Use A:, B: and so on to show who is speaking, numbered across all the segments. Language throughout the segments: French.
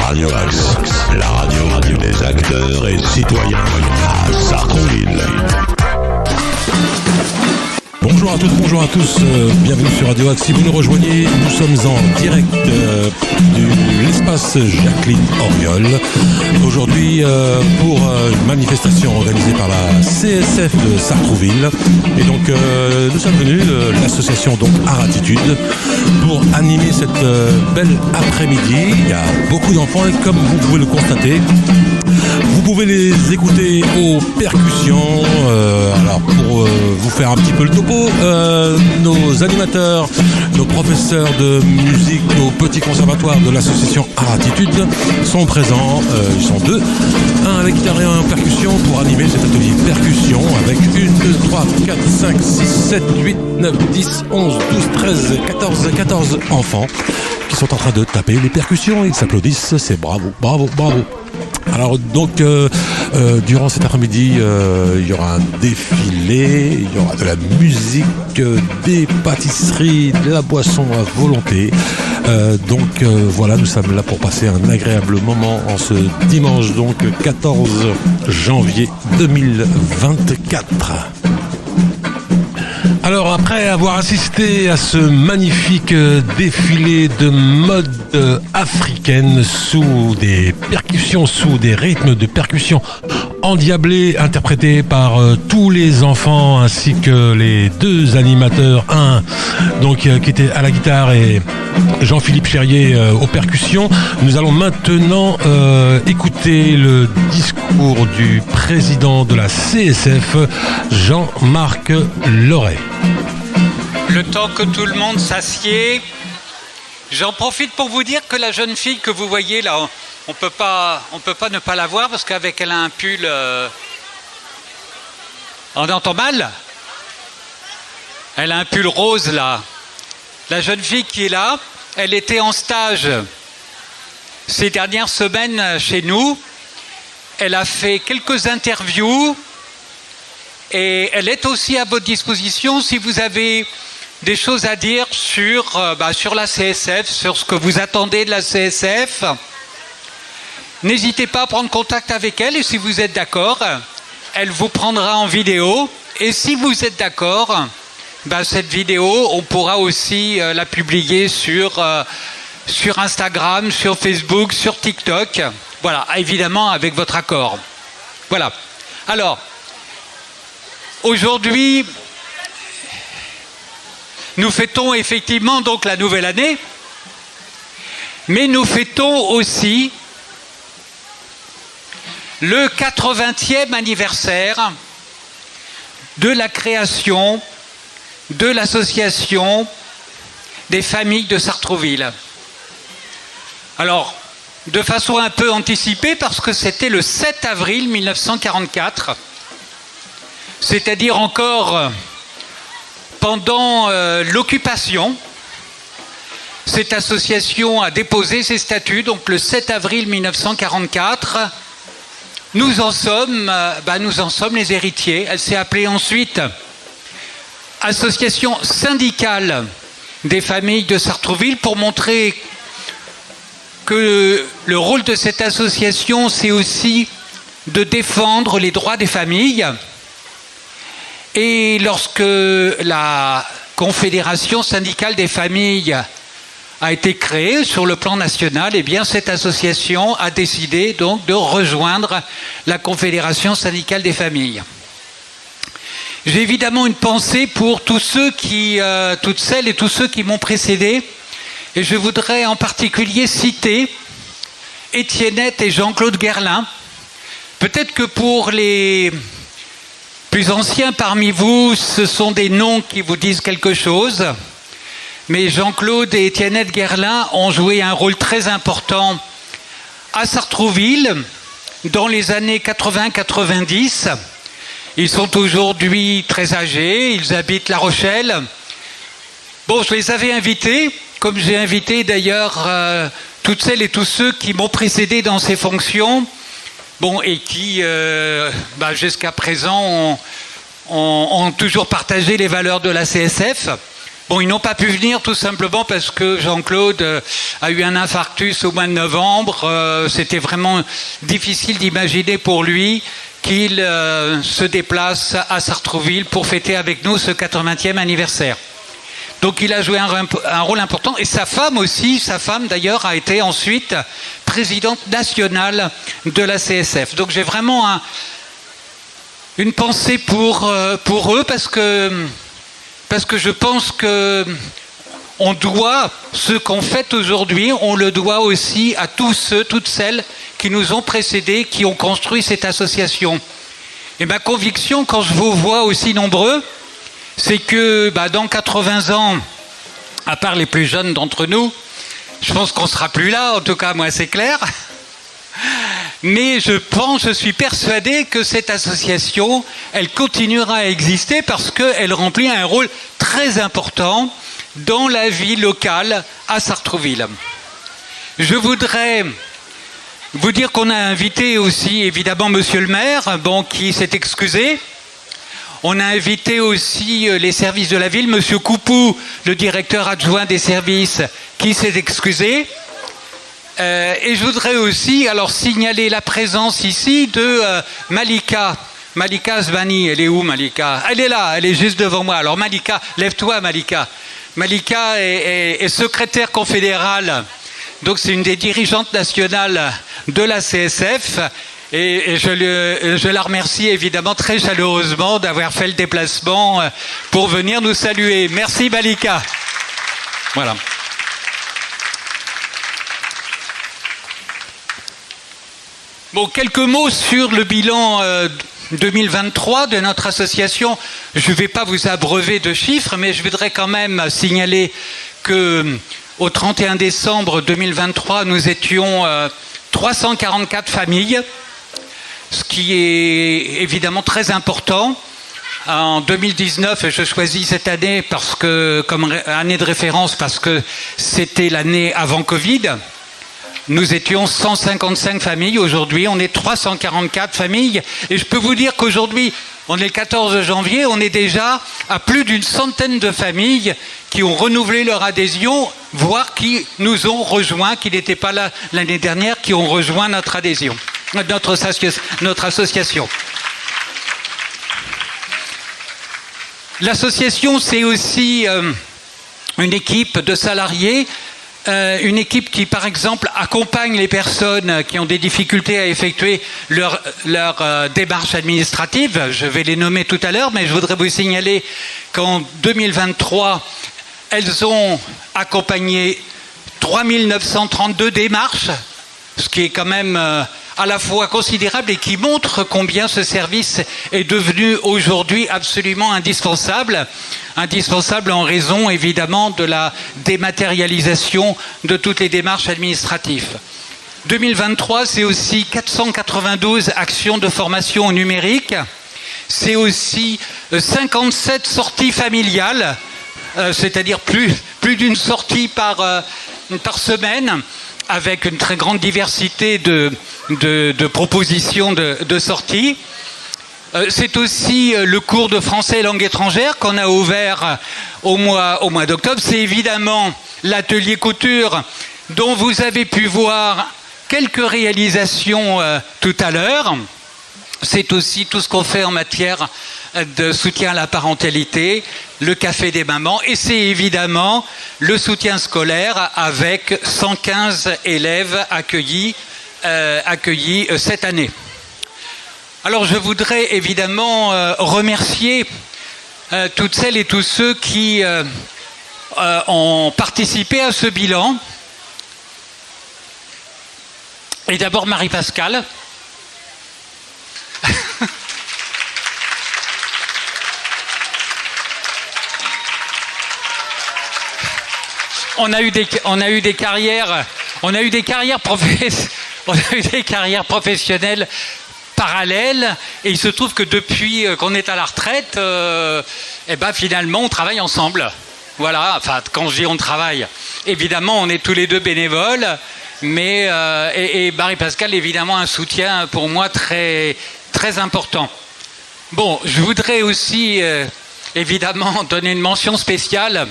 A: Radio Axe, la radio des acteurs et citoyens à Sartrouville.
B: Bonjour à toutes, bonjour à tous, bienvenue sur Radio Axe. Si vous nous rejoignez, nous sommes en direct de l'espace Jacqueline Auriol. Aujourd'hui, pour une manifestation organisée par la CSF de Sartrouville. Et donc, nous sommes venus de l'association donc Aratitude pour animer cette belle après-midi. Il y a beaucoup d'enfants et comme vous pouvez le constater, vous pouvez les écouter aux percussions. Alors, pour vous faire un petit peu le topo, nos animateurs, nos professeurs de musique au petit conservatoire de l'association Aratitude sont présents. Ils sont deux, un à la guitare et un en percussion pour animer cet atelier percussion avec 1, 2, 3, 4, 5, 6, 7, 8, 9, 10, 11, 12, 13, 14 enfants qui sont en train de taper les percussions. Ils s'applaudissent, c'est bravo, bravo, bravo. Alors donc durant cet après-midi il y aura un défilé, il y aura de la musique, des pâtisseries, de la boisson à volonté. Donc voilà, nous sommes là pour passer un agréable moment en ce dimanche donc 14 janvier 2024. Alors après avoir assisté à ce magnifique défilé de mode africaine sous des percussions, sous des rythmes de percussion endiablés interprétés par tous les enfants ainsi que les deux animateurs, un donc qui était à la guitare et Jean-Philippe Cherrier aux percussions, nous allons maintenant écouter le discours du président de la CSF, Jean-Marc Loret.
C: Le temps que tout le monde s'assied, j'en profite pour vous dire que la jeune fille que vous voyez là, on peut pas ne pas la voir parce qu'avec elle a un pull. On entend mal ? Elle a un pull rose là. La jeune fille qui est là, elle était en stage ces dernières semaines chez nous. Elle a fait quelques interviews et elle est aussi à votre disposition si vous avez des choses à dire sur la CSF, sur ce que vous attendez de la CSF. N'hésitez pas à prendre contact avec elle et si vous êtes d'accord, elle vous prendra en vidéo. Et si vous êtes d'accord, cette vidéo, on pourra aussi la publier sur Instagram, sur Facebook, sur TikTok. Voilà, évidemment avec votre accord. Voilà. Alors, aujourd'hui, nous fêtons effectivement donc la nouvelle année, mais nous fêtons aussi le 80e anniversaire de la création de l'association des familles de Sartrouville. Alors, de façon un peu anticipée, parce que c'était le 7 avril 1944, c'est-à-dire encore pendant l'occupation, cette association a déposé ses statuts, donc le 7 avril 1944. Nous en sommes les héritiers. Elle s'est appelée ensuite Association syndicale des familles de Sartrouville pour montrer que le rôle de cette association, c'est aussi de défendre les droits des familles. Et lorsque la Confédération syndicale des familles a été créée sur le plan national, eh bien cette association a décidé donc de rejoindre la Confédération syndicale des familles. J'ai évidemment une pensée pour tous ceux toutes celles et tous ceux qui m'ont précédé, et je voudrais en particulier citer Étiennette et Jean-Claude Guerlain. Peut-être que pour les plus anciens parmi vous, ce sont des noms qui vous disent quelque chose, mais Jean-Claude et Étiennette Guerlain ont joué un rôle très important à Sartrouville dans les années 80-90. Ils sont aujourd'hui très âgés, ils habitent La Rochelle. Bon, je les avais invités, comme j'ai invité d'ailleurs toutes celles et tous ceux qui m'ont précédé dans ces fonctions, bon, et qui, jusqu'à présent, ont toujours partagé les valeurs de la CSF. Bon, ils n'ont pas pu venir tout simplement parce que Jean-Claude a eu un infarctus au mois de novembre. C'était vraiment difficile d'imaginer pour lui qu'il se déplace à Sartrouville pour fêter avec nous ce 80e anniversaire. Donc il a joué un rôle important. Et sa femme aussi, d'ailleurs, a été ensuite présidente nationale de la CSF. Donc j'ai vraiment une pensée pour eux parce que je pense que on doit, ce qu'on fait aujourd'hui, on le doit aussi à tous ceux, toutes celles qui nous ont précédés, qui ont construit cette association. Et ma conviction, quand je vous vois aussi nombreux, c'est que dans 80 ans, à part les plus jeunes d'entre nous, je pense qu'on ne sera plus là, en tout cas moi c'est clair, mais je suis persuadé que cette association, elle continuera à exister parce qu'elle remplit un rôle très important dans la vie locale à Sartrouville. Je voudrais vous dire qu'on a invité aussi évidemment monsieur le maire, qui s'est excusé. On a invité aussi les services de la ville, monsieur Coupou, le directeur adjoint des services, qui s'est excusé. Et je voudrais aussi signaler la présence ici de Malika. Malika Asbani, elle est où Malika? Elle est là, elle est juste devant moi. Alors Malika, lève-toi Malika. Malika est secrétaire confédérale, donc c'est une des dirigeantes nationales de la CSF. Et je la remercie évidemment très chaleureusement d'avoir fait le déplacement pour venir nous saluer. Merci Malika. Voilà. Bon, quelques mots sur le bilan 2023 de notre association. Je ne vais pas vous abreuver de chiffres, mais je voudrais quand même signaler qu'au 31 décembre 2023, nous étions 344 familles, ce qui est évidemment très important. En 2019, je choisis cette année comme année de référence parce que c'était l'année avant Covid. Nous étions 155 familles. Aujourd'hui, on est 344 familles. Et je peux vous dire qu'aujourd'hui, on est le 14 janvier, on est déjà à plus d'une centaine de familles qui ont renouvelé leur adhésion, voire qui nous ont rejoints, qui n'étaient pas là l'année dernière, qui ont rejoint notre adhésion, notre association. L'association, c'est aussi une équipe de salariés, une équipe qui, par exemple, accompagne les personnes qui ont des difficultés à effectuer leur démarche administrative. Je vais les nommer tout à l'heure, mais je voudrais vous signaler qu'en 2023, elles ont accompagné 3932 démarches, ce qui est quand même à la fois considérable et qui montre combien ce service est devenu aujourd'hui absolument indispensable. Indispensable en raison évidemment de la dématérialisation de toutes les démarches administratives. 2023, c'est aussi 492 actions de formation numérique. C'est aussi 57 sorties familiales, c'est-à-dire plus d'une sortie par semaine, avec une très grande diversité de propositions de sorties. C'est aussi le cours de français et langue étrangère qu'on a ouvert au mois d'octobre. C'est évidemment l'atelier couture dont vous avez pu voir quelques réalisations tout à l'heure. C'est aussi tout ce qu'on fait en matière de soutien à la parentalité, le café des mamans, et c'est évidemment le soutien scolaire avec 115 élèves accueillis cette année. Alors je voudrais évidemment remercier toutes celles et tous ceux qui ont participé à ce bilan. Et d'abord Marie-Pascale. On a eu des carrières professionnelles parallèles, et il se trouve que depuis qu'on est à la retraite, finalement on travaille ensemble. Voilà, enfin quand je dis on travaille, évidemment on est tous les deux bénévoles, mais et Marie-Pascale évidemment un soutien pour moi très très important. Bon, je voudrais aussi évidemment donner une mention spéciale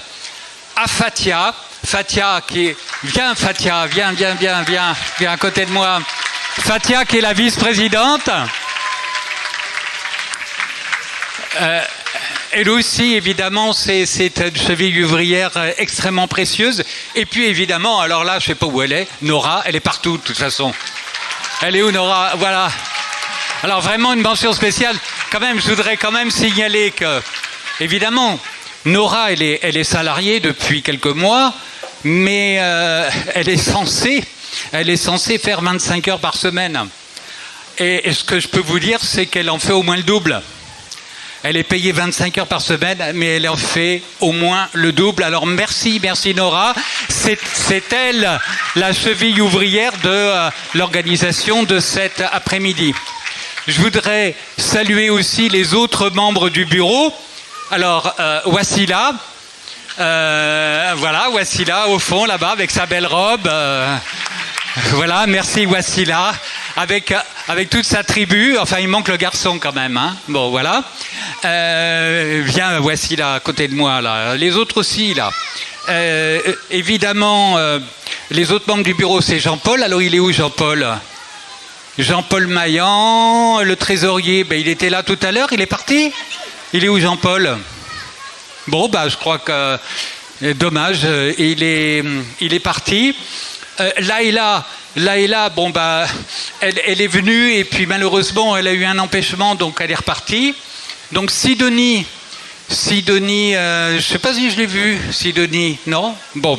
C: à Fatia. Fatia qui est... Viens Fatia, viens à côté de moi. Fatia qui est la vice-présidente. Elle aussi, évidemment, c'est une cheville ouvrière extrêmement précieuse. Et puis, évidemment, alors là, je ne sais pas où elle est, Nora, elle est partout, de toute façon. Elle est où, Nora? Voilà. Alors, vraiment, une mention spéciale. Quand même, je voudrais quand même signaler que, évidemment, Nora, elle est salariée depuis quelques mois, mais elle est censée faire 25 heures par semaine. Et ce que je peux vous dire, c'est qu'elle en fait au moins le double. Elle est payée 25 heures par semaine, mais elle en fait au moins le double. Alors merci Nora. C'est elle la cheville ouvrière de l'organisation de cet après-midi. Je voudrais saluer aussi les autres membres du bureau. Alors Wassila, voilà Wassila au fond là-bas avec sa belle robe. Voilà, merci Wassila. Avec toute sa tribu, enfin il manque le garçon quand même, hein. Bon voilà. Viens, voici là, à côté de moi, là. Les autres aussi, là. Évidemment, les autres membres du bureau, c'est Jean-Paul. Alors il est où Jean-Paul? Jean-Paul Maillan, le trésorier, ben, il était là tout à l'heure, il est parti? Il est où Jean-Paul? Bon, bah je crois que... dommage, il est parti. Laïla, bon bah, elle est venue et puis malheureusement elle a eu un empêchement, donc elle est repartie. Donc Sidonie, je sais pas si je l'ai vue, Sidonie, non? Bon.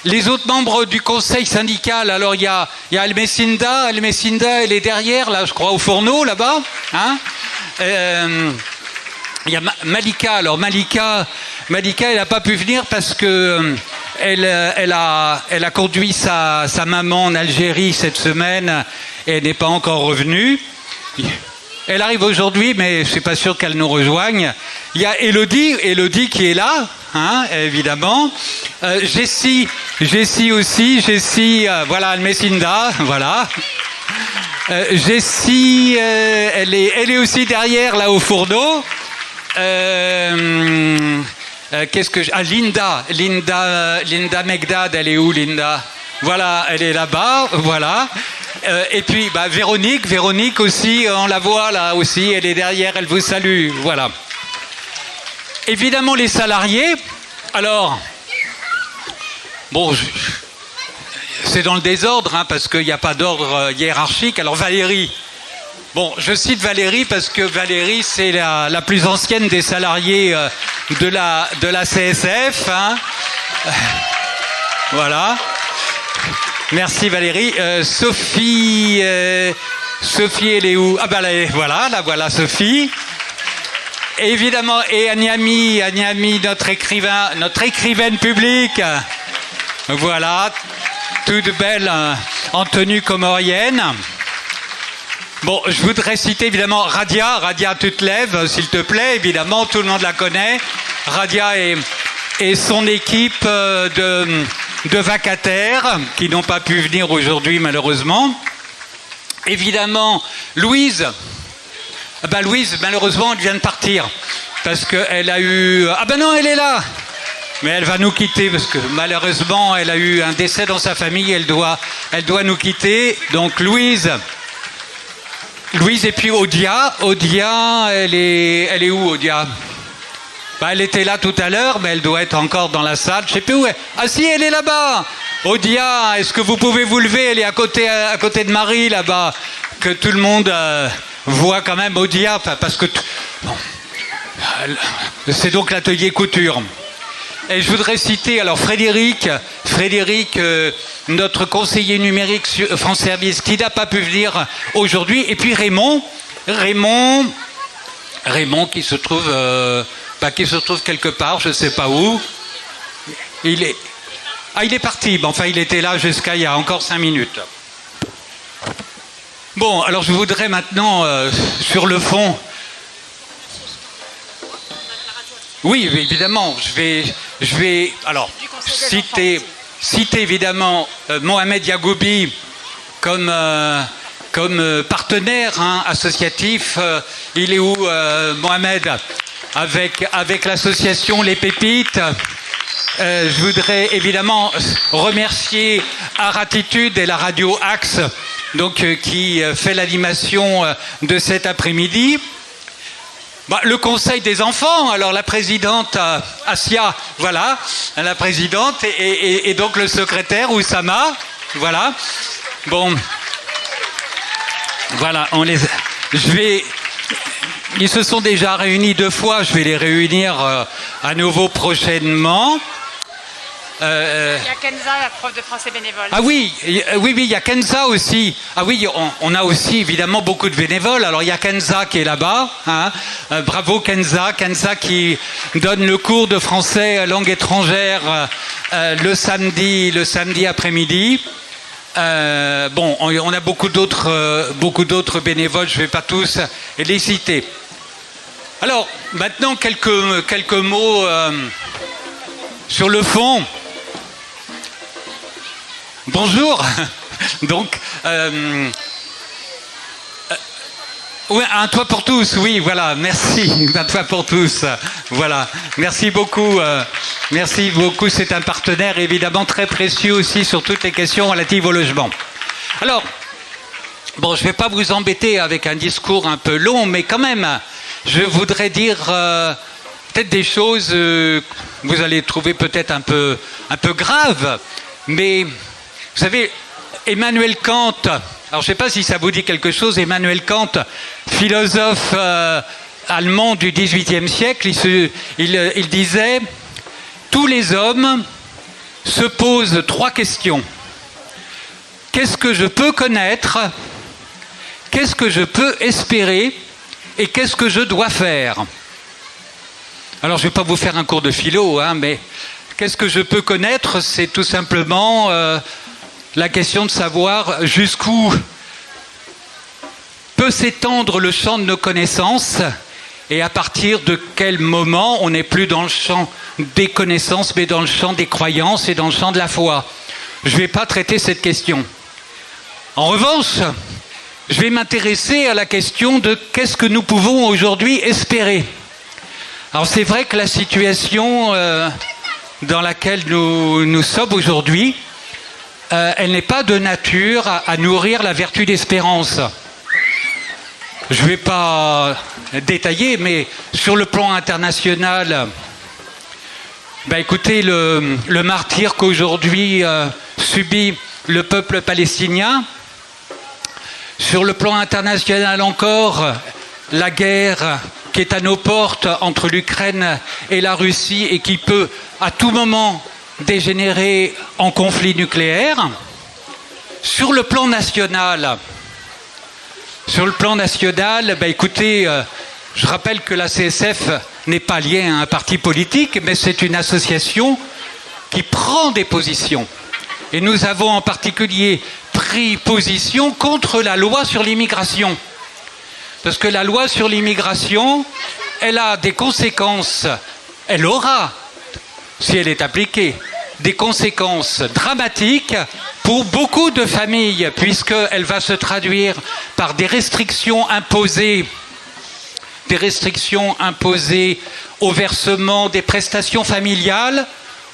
C: Les autres membres du conseil syndical, alors il y a Almecinda, elle est derrière, là je crois, au fourneau, là-bas. Hein? Il y a Malika, alors Malika, elle n'a pas pu venir parce que... Elle a conduit sa maman en Algérie cette semaine et elle n'est pas encore revenue. Elle arrive aujourd'hui, mais je ne suis pas sûr qu'elle nous rejoigne. Il y a Elodie qui est là, hein, évidemment. Jessie aussi, voilà, Almecinda, voilà. Jessie, elle est aussi derrière, là, au fourneau. Linda Megdad, elle est où Linda? Voilà, elle est là-bas, voilà. Et puis bah, Véronique aussi, on la voit là aussi, elle est derrière, elle vous salue, voilà. Évidemment les salariés, alors, bon, c'est dans le désordre, hein, parce qu'il n'y a pas d'ordre hiérarchique. Alors Valérie, bon, je cite Valérie parce que Valérie, c'est la plus ancienne des salariés de la CSF. Hein. Voilà. Merci Valérie. Sophie, elle est où? Ah ben la voilà Sophie. Et évidemment, et Agnami, notre écrivaine publique. Voilà, toute belle en tenue comorienne. Bon, je voudrais citer évidemment Radia, tu te lèves, s'il te plaît, évidemment, tout le monde la connaît. Radia et son équipe de vacataires qui n'ont pas pu venir aujourd'hui malheureusement. Évidemment, Louise, malheureusement, elle vient de partir parce qu'elle a eu... Ah ben non, elle est là. Mais elle va nous quitter parce que malheureusement, elle a eu un décès dans sa famille, elle doit nous quitter. Donc Louise et puis Odia, elle est où Odia? Bah, elle était là tout à l'heure, mais elle doit être encore dans la salle. Je sais plus où elle est. Ah si, elle est là-bas. Odia, est-ce que vous pouvez vous lever? Elle est à côté de Marie là-bas, que tout le monde voit quand même Odia, parce que bon, c'est donc l'atelier couture. Et je voudrais citer alors Frédéric, notre conseiller numérique France Service, qui n'a pas pu venir aujourd'hui, et puis Raymond qui se trouve quelque part, je ne sais pas où. Il est parti, mais enfin il était là jusqu'à il y a encore 5 minutes. Bon, alors je voudrais maintenant, sur le fond... Oui, évidemment, je vais alors citer évidemment Mohamed Yagoubi comme partenaire associatif. Il est où Mohamed? Avec l'association Les Pépites. Je voudrais évidemment remercier Aratitude et la radio Axe, donc, qui fait l'animation de cet après-midi. Le conseil des enfants, alors la présidente Asia, voilà, la présidente, et donc le secrétaire Oussama, voilà. Bon, voilà, ils se sont déjà réunis 2 fois, je vais les réunir à nouveau prochainement.
D: Il y a Kenza, la prof de français bénévole.
C: Ah oui, il y a Kenza aussi. Ah oui, on a aussi évidemment beaucoup de bénévoles. Alors il y a Kenza qui est là-bas. Hein. Bravo Kenza qui donne le cours de français langue étrangère le samedi après-midi. On a beaucoup d'autres bénévoles, je ne vais pas tous les citer. Alors, maintenant, quelques mots sur le fond. Bonjour. Donc, ouais, un toit pour tous, oui, voilà, merci. Un toit pour tous, voilà. Merci beaucoup, c'est un partenaire évidemment très précieux aussi sur toutes les questions relatives au logement. Alors, bon, je ne vais pas vous embêter avec un discours un peu long, mais quand même, je voudrais dire peut-être des choses que vous allez trouver peut-être un peu graves, mais vous savez, Emmanuel Kant, alors je ne sais pas si ça vous dit quelque chose, Emmanuel Kant, philosophe allemand du XVIIIe siècle, il disait « Tous les hommes se posent 3 questions. Qu'est-ce que je peux connaître ? Qu'est-ce que je peux espérer ? Et qu'est-ce que je dois faire ?» Alors je ne vais pas vous faire un cours de philo, hein, mais qu'est-ce que je peux connaître ? C'est tout simplement la question de savoir jusqu'où peut s'étendre le champ de nos connaissances et à partir de quel moment on n'est plus dans le champ des connaissances mais dans le champ des croyances et dans le champ de la foi. Je ne vais pas traiter cette question. En revanche, je vais m'intéresser à la question de qu'est-ce que nous pouvons aujourd'hui espérer. Alors c'est vrai que la situation dans laquelle nous sommes aujourd'hui, elle n'est pas de nature à nourrir la vertu d'espérance. Je ne vais pas détailler, mais sur le plan international, écoutez, le martyre qu'aujourd'hui subit le peuple palestinien. Sur le plan international encore, la guerre qui est à nos portes entre l'Ukraine et la Russie et qui peut à tout moment dégénérer en conflit nucléaire. Sur le plan national, écoutez, je rappelle que la CSF n'est pas liée à un parti politique, mais c'est une association qui prend des positions. Et nous avons en particulier pris position contre la loi sur l'immigration. Parce que la loi sur l'immigration, elle a des conséquences, elle aura, si elle est appliquée, des conséquences dramatiques pour beaucoup de familles, puisqu'elle va se traduire par des restrictions imposées au versement des prestations familiales,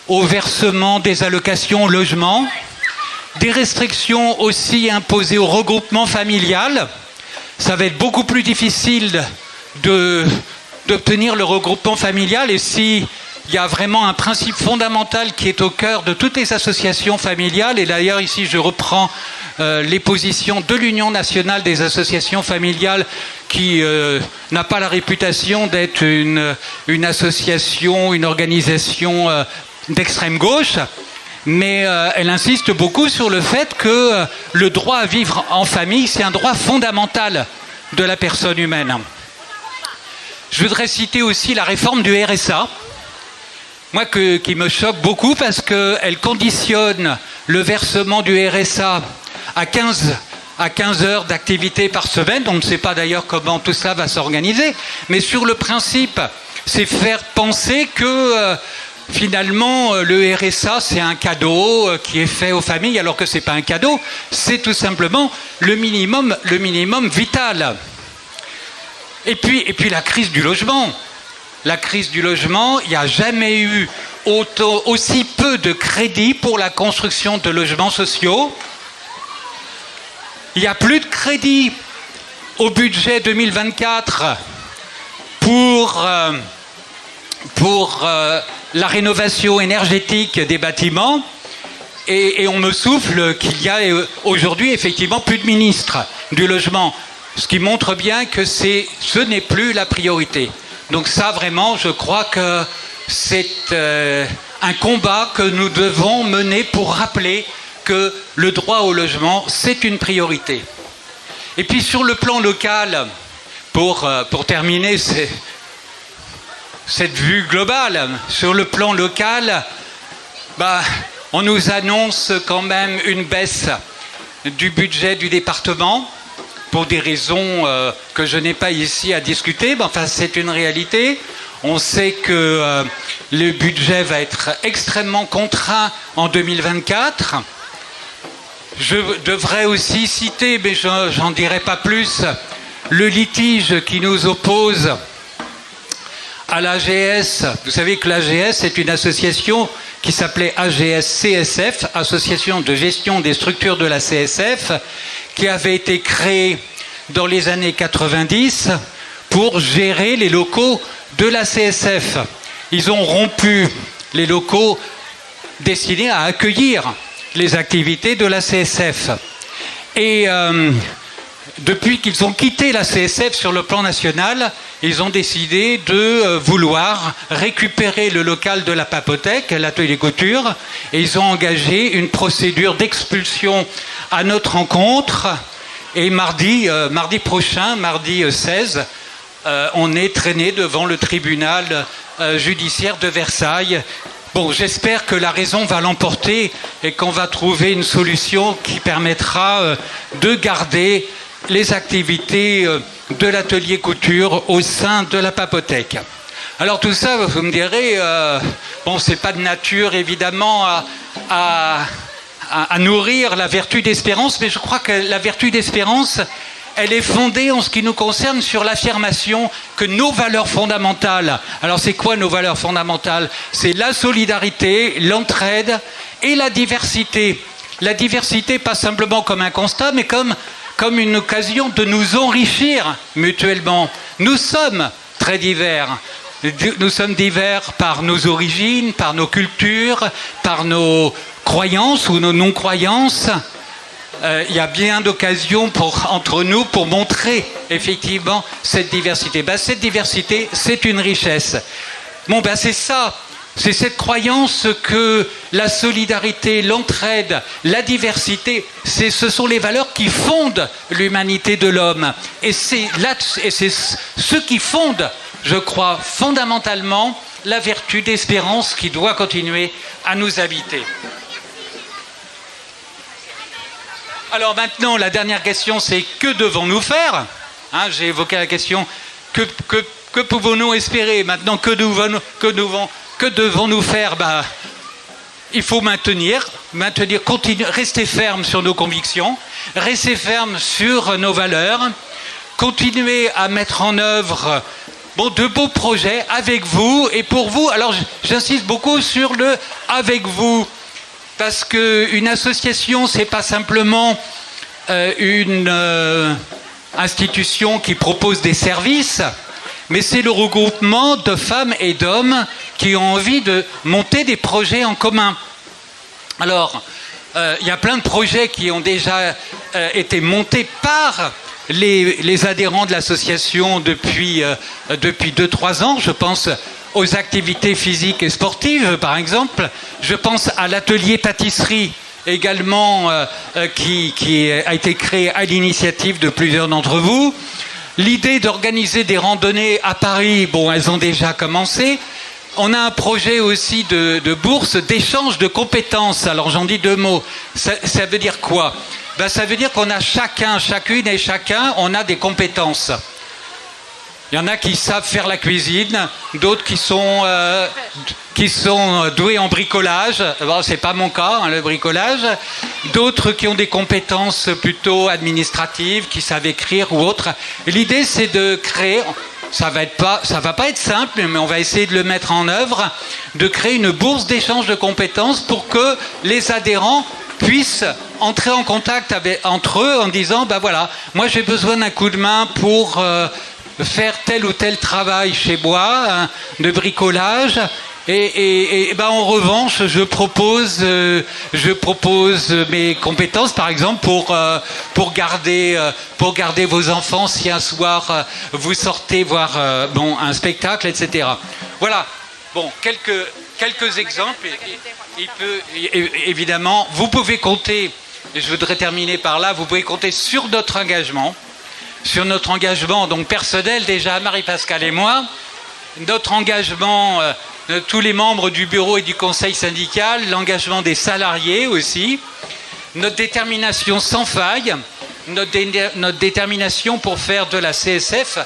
C: au versement des allocations au logement, des restrictions aussi imposées au regroupement familial. Ça va être beaucoup plus difficile d'obtenir le regroupement familial, et si il y a vraiment un principe fondamental qui est au cœur de toutes les associations familiales, et d'ailleurs ici je reprends les positions de l'Union nationale des associations familiales qui n'a pas la réputation d'être une association, une organisation d'extrême gauche, mais elle insiste beaucoup sur le fait que le droit à vivre en famille, c'est un droit fondamental de la personne humaine. Je voudrais citer aussi la réforme du RSA, moi qui me choque beaucoup parce qu'elle conditionne le versement du RSA à 15 heures d'activité par semaine. On ne sait pas d'ailleurs comment tout ça va s'organiser, mais sur le principe, c'est faire penser que finalement le RSA c'est un cadeau qui est fait aux familles, alors que c'est pas un cadeau, c'est tout simplement le minimum vital. Et puis la crise du logement. La crise du logement, il n'y a jamais eu aussi peu de crédits pour la construction de logements sociaux. Il n'y a plus de crédits au budget 2024 pour la rénovation énergétique des bâtiments. Et on me souffle qu'il y a aujourd'hui effectivement plus de ministre du logement, ce qui montre bien que ce n'est plus la priorité. Donc ça, vraiment, je crois que c'est un combat que nous devons mener pour rappeler que le droit au logement, c'est une priorité. Et puis sur le plan local, pour terminer cette vue globale, sur le plan local, on nous annonce quand même une baisse du budget du département, pour des raisons que je n'ai pas ici à discuter, mais enfin c'est une réalité. On sait que le budget va être extrêmement contraint en 2024. Je devrais aussi citer, mais j'en dirai pas plus, le litige qui nous oppose à l'AGS. Vous savez que l'AGS est une association qui s'appelait AGS-CSF, Association de gestion des structures de la CSF, qui avait été créée dans les années 90 pour gérer les locaux de la CSF. Ils ont rompu les locaux destinés à accueillir les activités de la CSF. Et depuis qu'ils ont quitté la CSF sur le plan national, ils ont décidé de vouloir récupérer le local de la Papothèque, l'atelier couture, et ils ont engagé une procédure d'expulsion à notre encontre. Et mardi prochain, mardi 16, on est traîné devant le tribunal judiciaire de Versailles. Bon, j'espère que la raison va l'emporter et qu'on va trouver une solution qui permettra de garder les activités de l'atelier couture au sein de la Papothèque. Alors tout ça, vous me direz, c'est pas de nature évidemment à nourrir la vertu d'espérance, mais je crois que la vertu d'espérance, elle est fondée en ce qui nous concerne sur l'affirmation que nos valeurs fondamentales, alors c'est quoi nos valeurs fondamentales? C'est la solidarité, l'entraide et la diversité. La diversité, pas simplement comme un constat, mais comme une occasion de nous enrichir mutuellement. Nous sommes très divers. Nous sommes divers par nos origines, par nos cultures, par nos croyances ou nos non-croyances. Il y a bien d'occasions entre nous pour montrer effectivement cette diversité. Cette diversité, c'est une richesse. C'est ça. C'est cette croyance que la solidarité, l'entraide, la diversité, ce sont les valeurs qui fondent l'humanité de l'homme. Et c'est ce qui fonde, je crois, fondamentalement la vertu d'espérance qui doit continuer à nous habiter. Alors maintenant, la dernière question, c'est que devons-nous faire ? J'ai évoqué la question, que pouvons-nous espérer ? Maintenant, que devons-nous faire ? Il faut maintenir, continuer, rester ferme sur nos convictions, rester ferme sur nos valeurs, continuer à mettre en œuvre de beaux projets avec vous et pour vous. Alors j'insiste beaucoup sur le « avec vous ». Parce qu'une association, c'est pas simplement une institution qui propose des services, mais c'est le regroupement de femmes et d'hommes qui ont envie de monter des projets en commun. Alors, il y a plein de projets qui ont déjà été montés par les adhérents de l'association depuis 2-3 ans. Je pense aux activités physiques et sportives, par exemple. Je pense à l'atelier pâtisserie, également, qui a été créé à l'initiative de plusieurs d'entre vous. L'idée d'organiser des randonnées à Paris, elles ont déjà commencé. On a un projet aussi de bourse d'échange de compétences. Alors j'en dis 2 mots. Ça veut dire quoi ? Ça veut dire qu'on a chacune et chacun, on a des compétences. Il y en a qui savent faire la cuisine, d'autres qui sont doués en bricolage. C'est pas mon cas, le bricolage. D'autres qui ont des compétences plutôt administratives, qui savent écrire ou autres. L'idée, c'est de créer, ça va pas être simple, mais on va essayer de le mettre en œuvre, de créer une bourse d'échange de compétences pour que les adhérents puissent entrer en contact entre eux en disant, bah voilà, moi j'ai besoin d'un coup de main pour faire tel ou tel travail chez moi, de bricolage. Et ben en revanche, je propose mes compétences, par exemple, pour garder vos enfants si un soir vous sortez voir un spectacle, etc. Voilà. Bon, quelques exemples. Évidemment, vous pouvez compter. Et je voudrais terminer par là. Vous pouvez compter sur notre engagement, donc personnel déjà, Marie-Pascale et moi, notre engagement. Tous les membres du bureau et du conseil syndical, l'engagement des salariés aussi, notre détermination sans faille, notre détermination pour faire de la CSF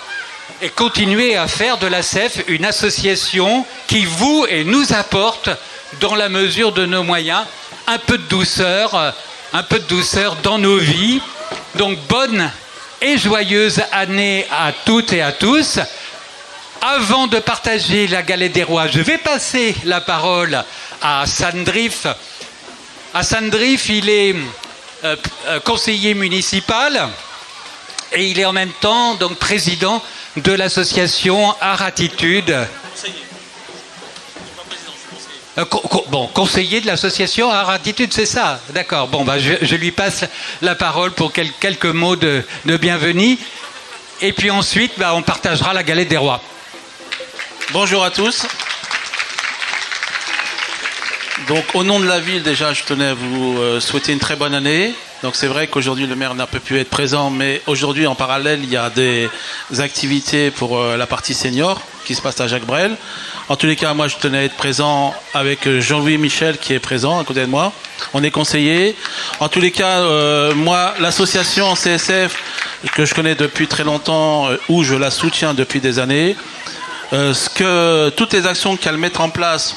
C: et continuer à faire de la CSF une association qui vous et nous apporte, dans la mesure de nos moyens, un peu de douceur dans nos vies. Donc bonne et joyeuse année à toutes et à tous. Avant de partager la galette des rois, je vais passer la parole à Sandrif. Sandrif, il est conseiller municipal et il est en même temps donc président de l'association Aratitude. Conseiller de l'association Aratitude, c'est ça. D'accord. Bon, je lui passe la parole pour quelques mots de bienvenue. Et puis ensuite, on partagera la galette des rois.
E: Bonjour à tous. Donc au nom de la ville, déjà, je tenais à vous souhaiter une très bonne année. Donc c'est vrai qu'aujourd'hui le maire n'a pas pu être présent, mais aujourd'hui en parallèle il y a des activités pour la partie senior qui se passe à Jacques Brel. En tous les cas, moi je tenais à être présent avec Jean-Louis Michel qui est présent à côté de moi. On est conseillers. En tous les cas, moi l'association CSF que je connais depuis très longtemps, où je la soutiens depuis des années. Toutes les actions qu'elle met en place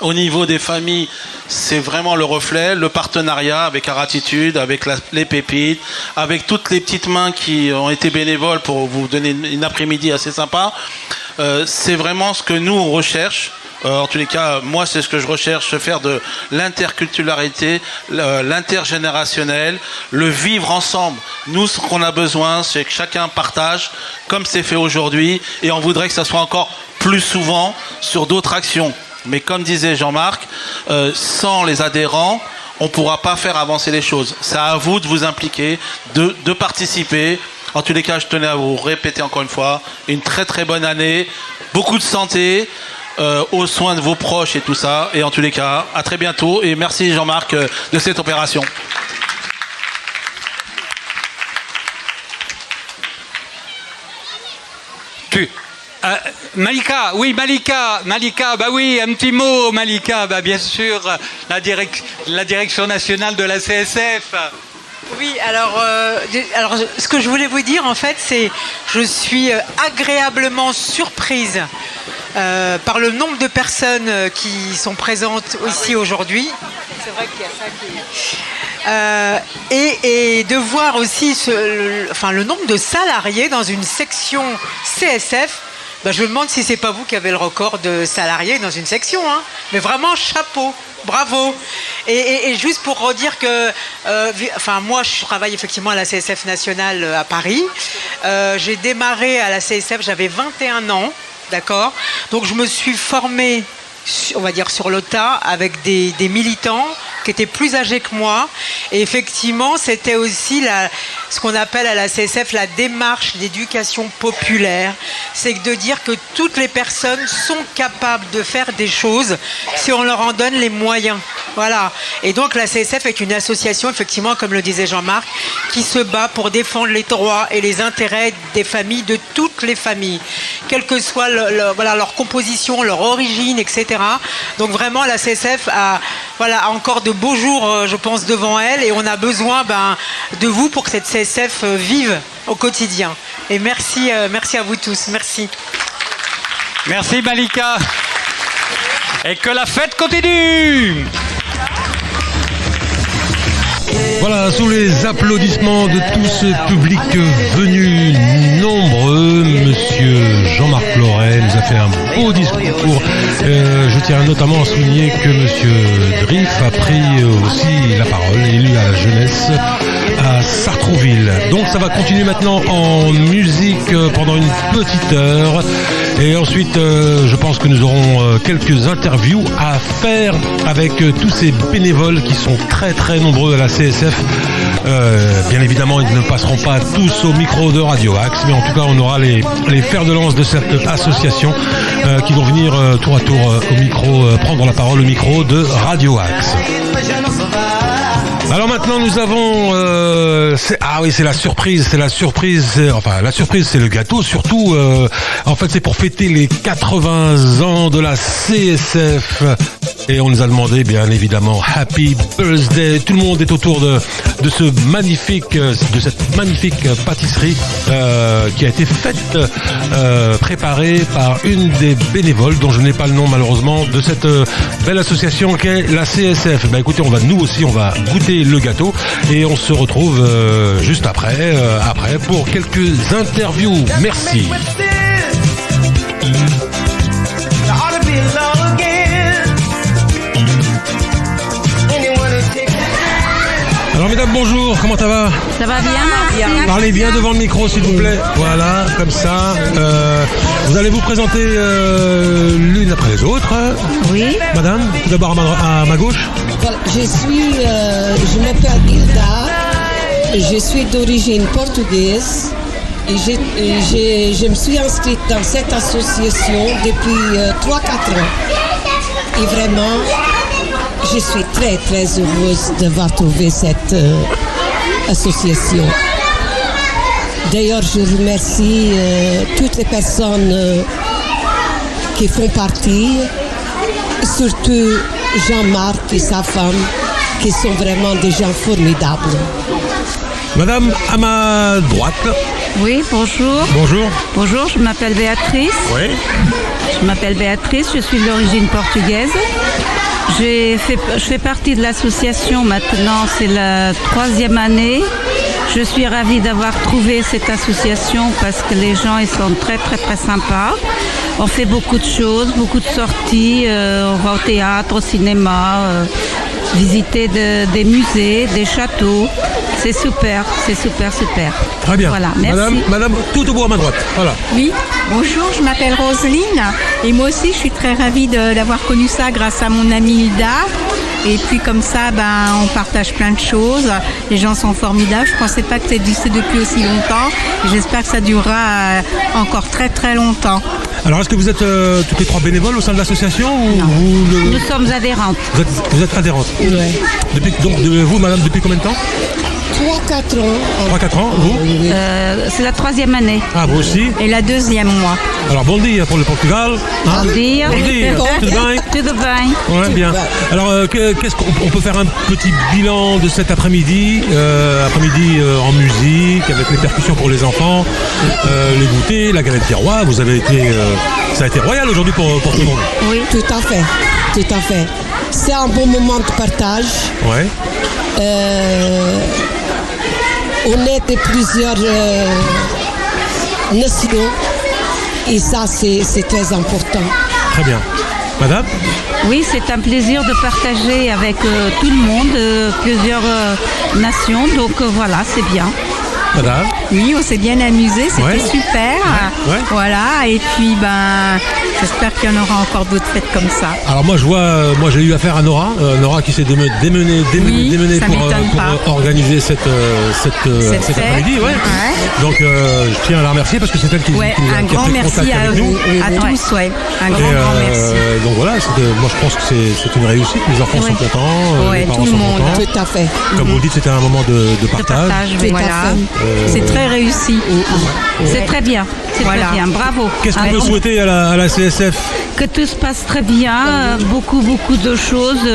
E: au niveau des familles, c'est vraiment le reflet, le partenariat avec Aratitude, avec les pépites, avec toutes les petites mains qui ont été bénévoles pour vous donner une après-midi assez sympa. C'est vraiment ce que nous on recherche. En tous les cas, moi c'est ce que je recherche, faire de l'interculturalité, l'intergénérationnel, le vivre ensemble. Nous, ce qu'on a besoin, c'est que chacun partage, comme c'est fait aujourd'hui, et on voudrait que ça soit encore plus souvent sur d'autres actions. Mais comme disait Jean-Marc, sans les adhérents, on ne pourra pas faire avancer les choses. C'est à vous de vous impliquer, de participer. En tous les cas, je tenais à vous répéter encore une fois, une très très bonne année, beaucoup de santé, aux soins de vos proches et tout ça. Et en tous les cas, à très bientôt. Et merci Jean-Marc de cette opération.
C: Malika, bah oui, un petit mot, Malika, bien sûr, la direction nationale de la CSF.
D: Oui, alors ce que je voulais vous dire en fait, c'est je suis agréablement surprise par le nombre de personnes qui sont présentes ici aujourd'hui. C'est vrai qu'il y a ça qui et de voir aussi le nombre de salariés dans une section CSF. Je me demande si c'est pas vous qui avez le record de salariés dans une section, hein. Mais vraiment chapeau, bravo. Et juste pour redire que, moi je travaille effectivement à la CSF nationale à Paris. J'ai démarré à la CSF, j'avais 21 ans, d'accord. Donc je me suis formée, on va dire sur le tas, avec des militants qui étaient plus âgés que moi. Et effectivement, c'était aussi ce qu'on appelle à la CSF la démarche d'éducation populaire. C'est de dire que toutes les personnes sont capables de faire des choses si on leur en donne les moyens. Voilà. Et donc la CSF est une association, effectivement, comme le disait Jean-Marc, qui se bat pour défendre les droits et les intérêts des familles, de toutes les familles, quelle que soit leur composition, leur origine, etc. Donc vraiment, la CSF a encore de beaux jours, je pense, devant elle, et on a besoin de vous pour que cette CSF vive au quotidien. Et merci à vous tous. Merci.
C: Merci Malika. Et que la fête continue.
B: Voilà, sous les applaudissements de tout ce public venu nombreux, Monsieur Jean-Marc Loret nous a fait un beau discours. Je tiens notamment à souligner que Monsieur Driff a pris aussi la parole, élu à la jeunesse à Sartrouville. Donc ça va continuer maintenant en musique pendant une petite heure. Et ensuite, je pense que nous aurons quelques interviews à faire avec tous ces bénévoles qui sont très très nombreux à la CSF. Bien évidemment, ils ne passeront pas tous au micro de Radio Axe, mais en tout cas, on aura les fers de lance de cette association qui vont venir tour à tour au micro, prendre la parole au micro de Radio Axe. Alors maintenant nous avons c'est la surprise, enfin la surprise c'est le gâteau surtout, en fait c'est pour fêter les 80 ans de la CSF et on nous a demandé bien évidemment Happy Birthday. Tout le monde est autour de cette magnifique pâtisserie qui a été faite, préparée par une des bénévoles dont je n'ai pas le nom malheureusement de cette belle association qu'est la CSF. Ben écoutez, nous aussi on va goûter le gâteau et on se retrouve juste après pour quelques interviews. Merci. Alors mesdames, bonjour, comment ça va?
F: Ça va bien, merci.
B: Parlez bien devant le micro s'il vous plaît. Voilà, comme ça. Vous allez vous présenter l'une après les autres. Oui. Madame, tout d'abord à ma gauche.
G: Voilà, je m'appelle Hilda, je suis d'origine portugaise et je me suis inscrite dans cette association depuis 3-4 ans. Et vraiment, je suis très très heureuse d'avoir trouvé cette association. D'ailleurs, je remercie toutes les personnes qui font partie, surtout Jean-Marc et sa femme, qui sont vraiment des gens formidables.
B: Madame, à ma droite.
F: Oui, bonjour.
B: Bonjour.
F: Bonjour, je m'appelle Béatrice.
B: Oui.
F: Je m'appelle Béatrice, je suis d'origine portugaise. Je fais partie de l'association maintenant, c'est la 3e année. Je suis ravie d'avoir trouvé cette association parce que les gens ils sont très très très sympas. On fait beaucoup de choses, beaucoup de sorties, on va au théâtre, au cinéma, visiter des musées, des châteaux. C'est super, super.
B: Très bien.
F: Voilà, merci.
B: Madame, tout au bout à ma droite. Voilà.
H: Oui, bonjour, je m'appelle Roselyne et moi aussi je suis très ravie d'avoir connu ça grâce à mon amie Hilda. Et puis comme ça, on partage plein de choses. Les gens sont formidables. Je ne pensais pas que ça existait depuis aussi longtemps. Et j'espère que ça durera encore très très longtemps.
B: Alors est-ce que vous êtes toutes les 3 bénévoles au sein de l'association ou
F: Nous sommes adhérentes.
B: Vous êtes adhérentes.
G: Ouais.
B: Vous, madame, depuis combien de temps?
G: 3-4 ans.
B: 3-4 ans, vous?
F: C'est la 3e année.
B: Ah, vous aussi?
H: Et la 2e, moi.
B: Alors, bon dia pour le Portugal.
F: Bon dia.
B: Tudo bem?
F: Tudo bem.
B: Ouais, bien. Alors, qu'est-ce qu'on peut faire un petit bilan de cet après-midi? Après-midi en musique, avec les percussions pour les enfants, les goûters, la galette des rois. Vous avez été... ça a été royal aujourd'hui pour tout le monde.
G: Oui, tout à fait. C'est un bon moment de partage.
B: Ouais.
G: On est de plusieurs nations et ça c'est très important.
B: Très bien. Madame?
F: Oui, c'est un plaisir de partager avec tout le monde, plusieurs nations, donc voilà, c'est bien.
B: Madame?
H: Oui, on s'est bien amusé, c'était super.
B: Ouais.
H: Voilà, et puis j'espère qu'il y en aura encore d'autres fêtes comme ça.
B: Alors moi j'ai eu affaire à Nora qui s'est démenée pour organiser cette après-midi. Ouais. Donc je tiens à la remercier parce que c'est elle qui a pris contact avec nous.
H: À tous, ouais. Un grand merci.
B: Donc voilà, moi je pense que c'est une réussite. Les enfants sont contents, les parents
H: tout le
B: sont
H: monde.
B: contents.
G: Tout à fait.
B: Comme vous le dites, c'était un moment de partage.
H: Voilà. C'est très réussi.
F: C'est très bien. C'est très bien. Bravo.
B: Qu'est-ce qu'on peut souhaiter à la CSF?
F: Que tout se passe très bien, beaucoup de choses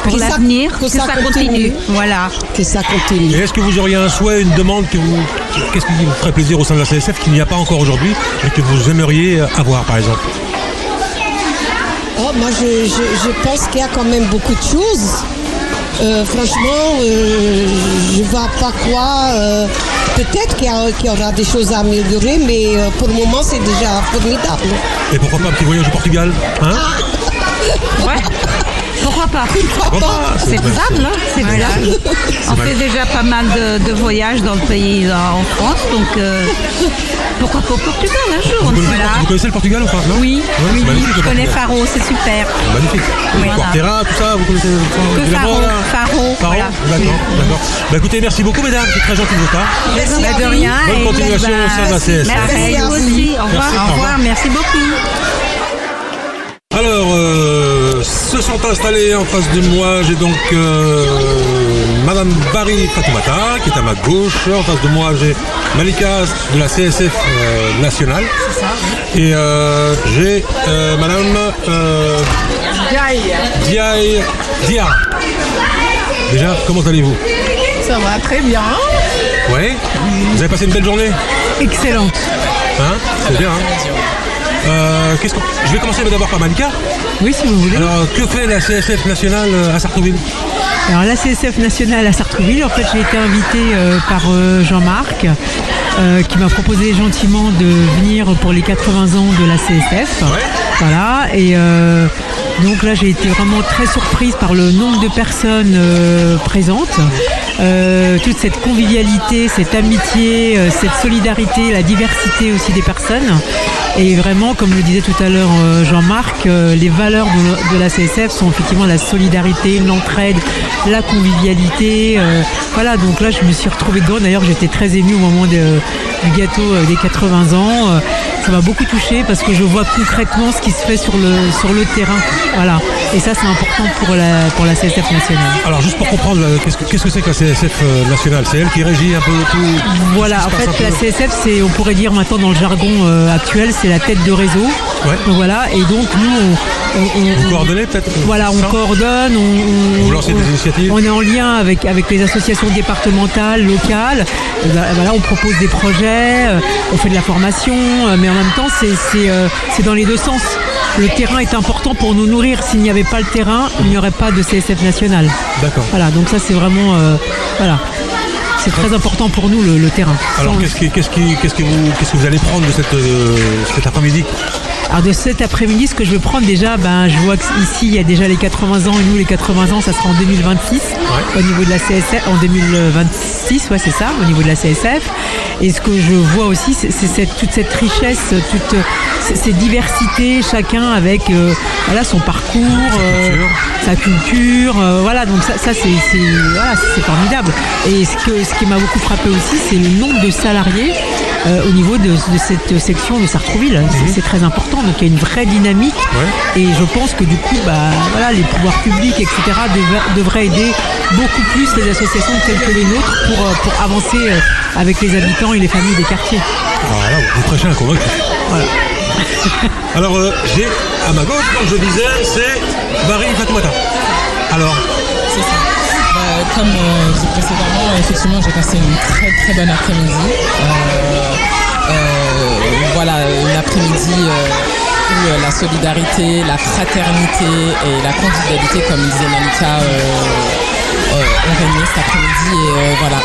F: pour l'avenir, que ça continue.
H: Voilà.
G: Que ça continue.
B: Et est-ce que vous auriez un souhait, une demande qu'est-ce qui vous ferait plaisir au sein de la CSF qu'il n'y a pas encore aujourd'hui et que vous aimeriez avoir par exemple?
G: Moi je pense qu'il y a quand même beaucoup de choses. Franchement, je ne vois pas quoi. Peut-être qu'il y aura des choses à améliorer, mais pour le moment, c'est déjà formidable.
B: Et pourquoi pas un petit voyage au Portugal, hein?
F: Ouais. Pourquoi pas?
B: C'est
F: faisable, hein? C'est faisable. On fait déjà pas mal de voyages dans le pays, en France, donc pourquoi pas au Portugal un jour?
B: Vous connaissez le Portugal ou pas? Non?
H: Oui,
B: Ouais,
H: oui,
B: c'est magnifique,
H: je
B: le
H: connais
B: Portugal.
H: Faro, c'est super.
B: Magnifique.
H: Oui.
B: Quartera, tout ça, vous connaissez
H: Que Faro, Faro, voilà.
B: D'accord. Bah écoutez, merci beaucoup mesdames, c'est très gentil de votre part.
H: Bah, de rien.
B: Bonne
H: et
B: continuation au sein de la CSF.
H: Merci
F: à vous aussi. Au revoir.
B: Merci.
H: Au revoir, merci beaucoup.
B: Alors, se sont installés en face de moi, j'ai donc Madame Barry Fatoumata qui est à ma gauche. En face de moi, j'ai Malika de la CSF nationale. Et j'ai Madame Dia. Déjà, comment allez-vous?
I: Ça va très bien.
B: Ouais. Vous avez passé une belle journée?
I: Excellente.
B: Hein? C'est bien, hein? Je vais commencer d'abord par Malika.
I: Oui, si vous voulez.
B: Alors, que fait la CSF nationale à Sartrouville?
I: Alors, la CSF nationale à Sartrouville, en fait, j'ai été invitée par Jean-Marc, qui m'a proposé gentiment de venir pour les 80 ans de la CSF.
B: Ouais.
I: Voilà, et donc là, j'ai été vraiment très surprise par le nombre de personnes présentes. Toute cette convivialité, cette amitié, cette solidarité, la diversité aussi des personnes. Et vraiment, comme le disait tout à l'heure Jean-Marc, les valeurs de la CSF sont effectivement la solidarité, l'entraide, la convivialité. Voilà, donc là, je me suis retrouvée dedans. D'ailleurs, j'étais très émue au moment du gâteau des 80 ans. Ça m'a beaucoup touchée parce que je vois concrètement ce qui se fait sur le terrain. Voilà. Et ça, c'est important pour la CSF nationale.
B: Alors, juste pour comprendre, qu'est-ce que c'est que la CSF nationale? C'est elle qui régit un peu tout?
I: Voilà, en fait, la CSF, c'est, on pourrait dire maintenant dans le jargon actuel, c'est la tête de réseau.
B: Ouais.
I: Donc voilà, et donc nous,
B: Vous coordonnez peut-être?
I: Voilà, on coordonne,
B: Vous lancez des initiatives?
I: on est en lien avec les associations départementales, locales. Et ben, voilà, on propose des projets, on fait de la formation, mais en même temps, c'est dans les deux sens. Le terrain est important pour nous nourrir. S'il n'y avait pas le terrain, il n'y aurait pas de CSF nationale.
B: D'accord.
I: Voilà, donc ça c'est vraiment, voilà, c'est très important pour nous le terrain.
B: Alors, qu'est-ce que vous allez prendre de cet après-midi?
I: Alors de cet après-midi, ce que je veux prendre déjà, je vois qu'ici il y a déjà les 80 ans et nous les 80 ans, ça sera en 2026 au niveau de la CSF, en 2026, ouais c'est ça, au niveau de la CSF. Et ce que je vois aussi, c'est toute cette richesse, toute cette diversité, chacun avec voilà son parcours, sa culture, voilà. Donc ça c'est formidable. Et ce qui m'a beaucoup frappé aussi, c'est le nombre de salariés au niveau de cette section de Sartrouville. C'est très important. Donc il y a une vraie dynamique. Ouais. Et je pense que du coup, voilà, les pouvoirs publics, etc., devraient aider beaucoup plus les associations telles que les nôtres pour avancer avec les habitants et les familles des quartiers.
B: Alors là, vous prêchez un convaincu.
I: Voilà.
B: Alors, j'ai à ma gauche, comme je disais, c'est Barry Fatoumata. Alors,
J: c'est ça. Comme dit précédemment, effectivement, j'ai passé une très très bonne après-midi. Voilà, une après-midi où la solidarité, la fraternité et la convivialité, comme disait Malika, ont régné cet après-midi. Et voilà,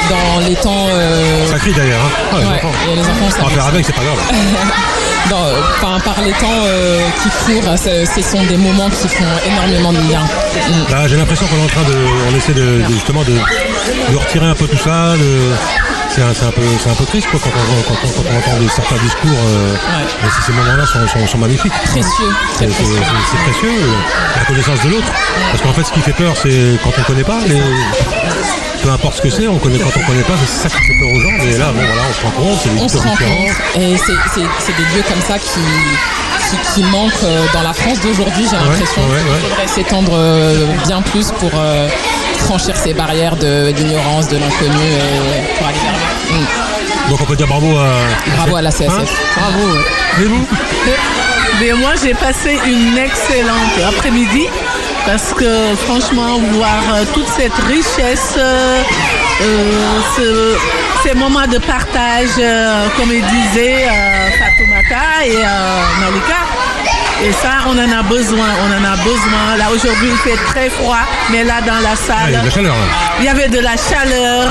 J: dans les temps...
B: Ça crie d'ailleurs, hein.
J: Les enfants, ça
B: on va faire avec, c'est pas grave.
J: Par les temps qui courent, ce sont des moments qui font énormément de bien.
B: Là, j'ai l'impression qu'on est en train on essaie justement de retirer un peu tout ça. C'est un peu triste quoi, quand on entend certains discours. Ces moments-là sont magnifiques.
J: Précieux.
B: C'est précieux, la connaissance de l'autre. Parce qu'en fait, ce qui fait peur, c'est quand on ne connaît pas. Peu importe ce que c'est, quand on connaît pas, c'est ça qui fait peur aux gens. Mais là, bon, voilà, on se rend compte, c'est des histoires différentes.
J: Et c'est des lieux comme ça qui manquent dans la France d'aujourd'hui, j'ai l'impression. Il faudrait s'étendre bien plus pour franchir ces barrières de l'ignorance, de l'inconnu pour aller vers eux.
B: Donc on peut dire bravo
J: à la CSF.
B: Hein,
I: bravo.
B: Et vous?
K: Mais moi j'ai passé une excellente après-midi parce que franchement voir toute cette richesse, ces moments de partage, comme il disait Fatoumata et Malika, Et ça, on en a besoin. Là, aujourd'hui, il fait très froid, mais là, dans la salle,
B: il y a de la chaleur.
K: Il y avait de la chaleur.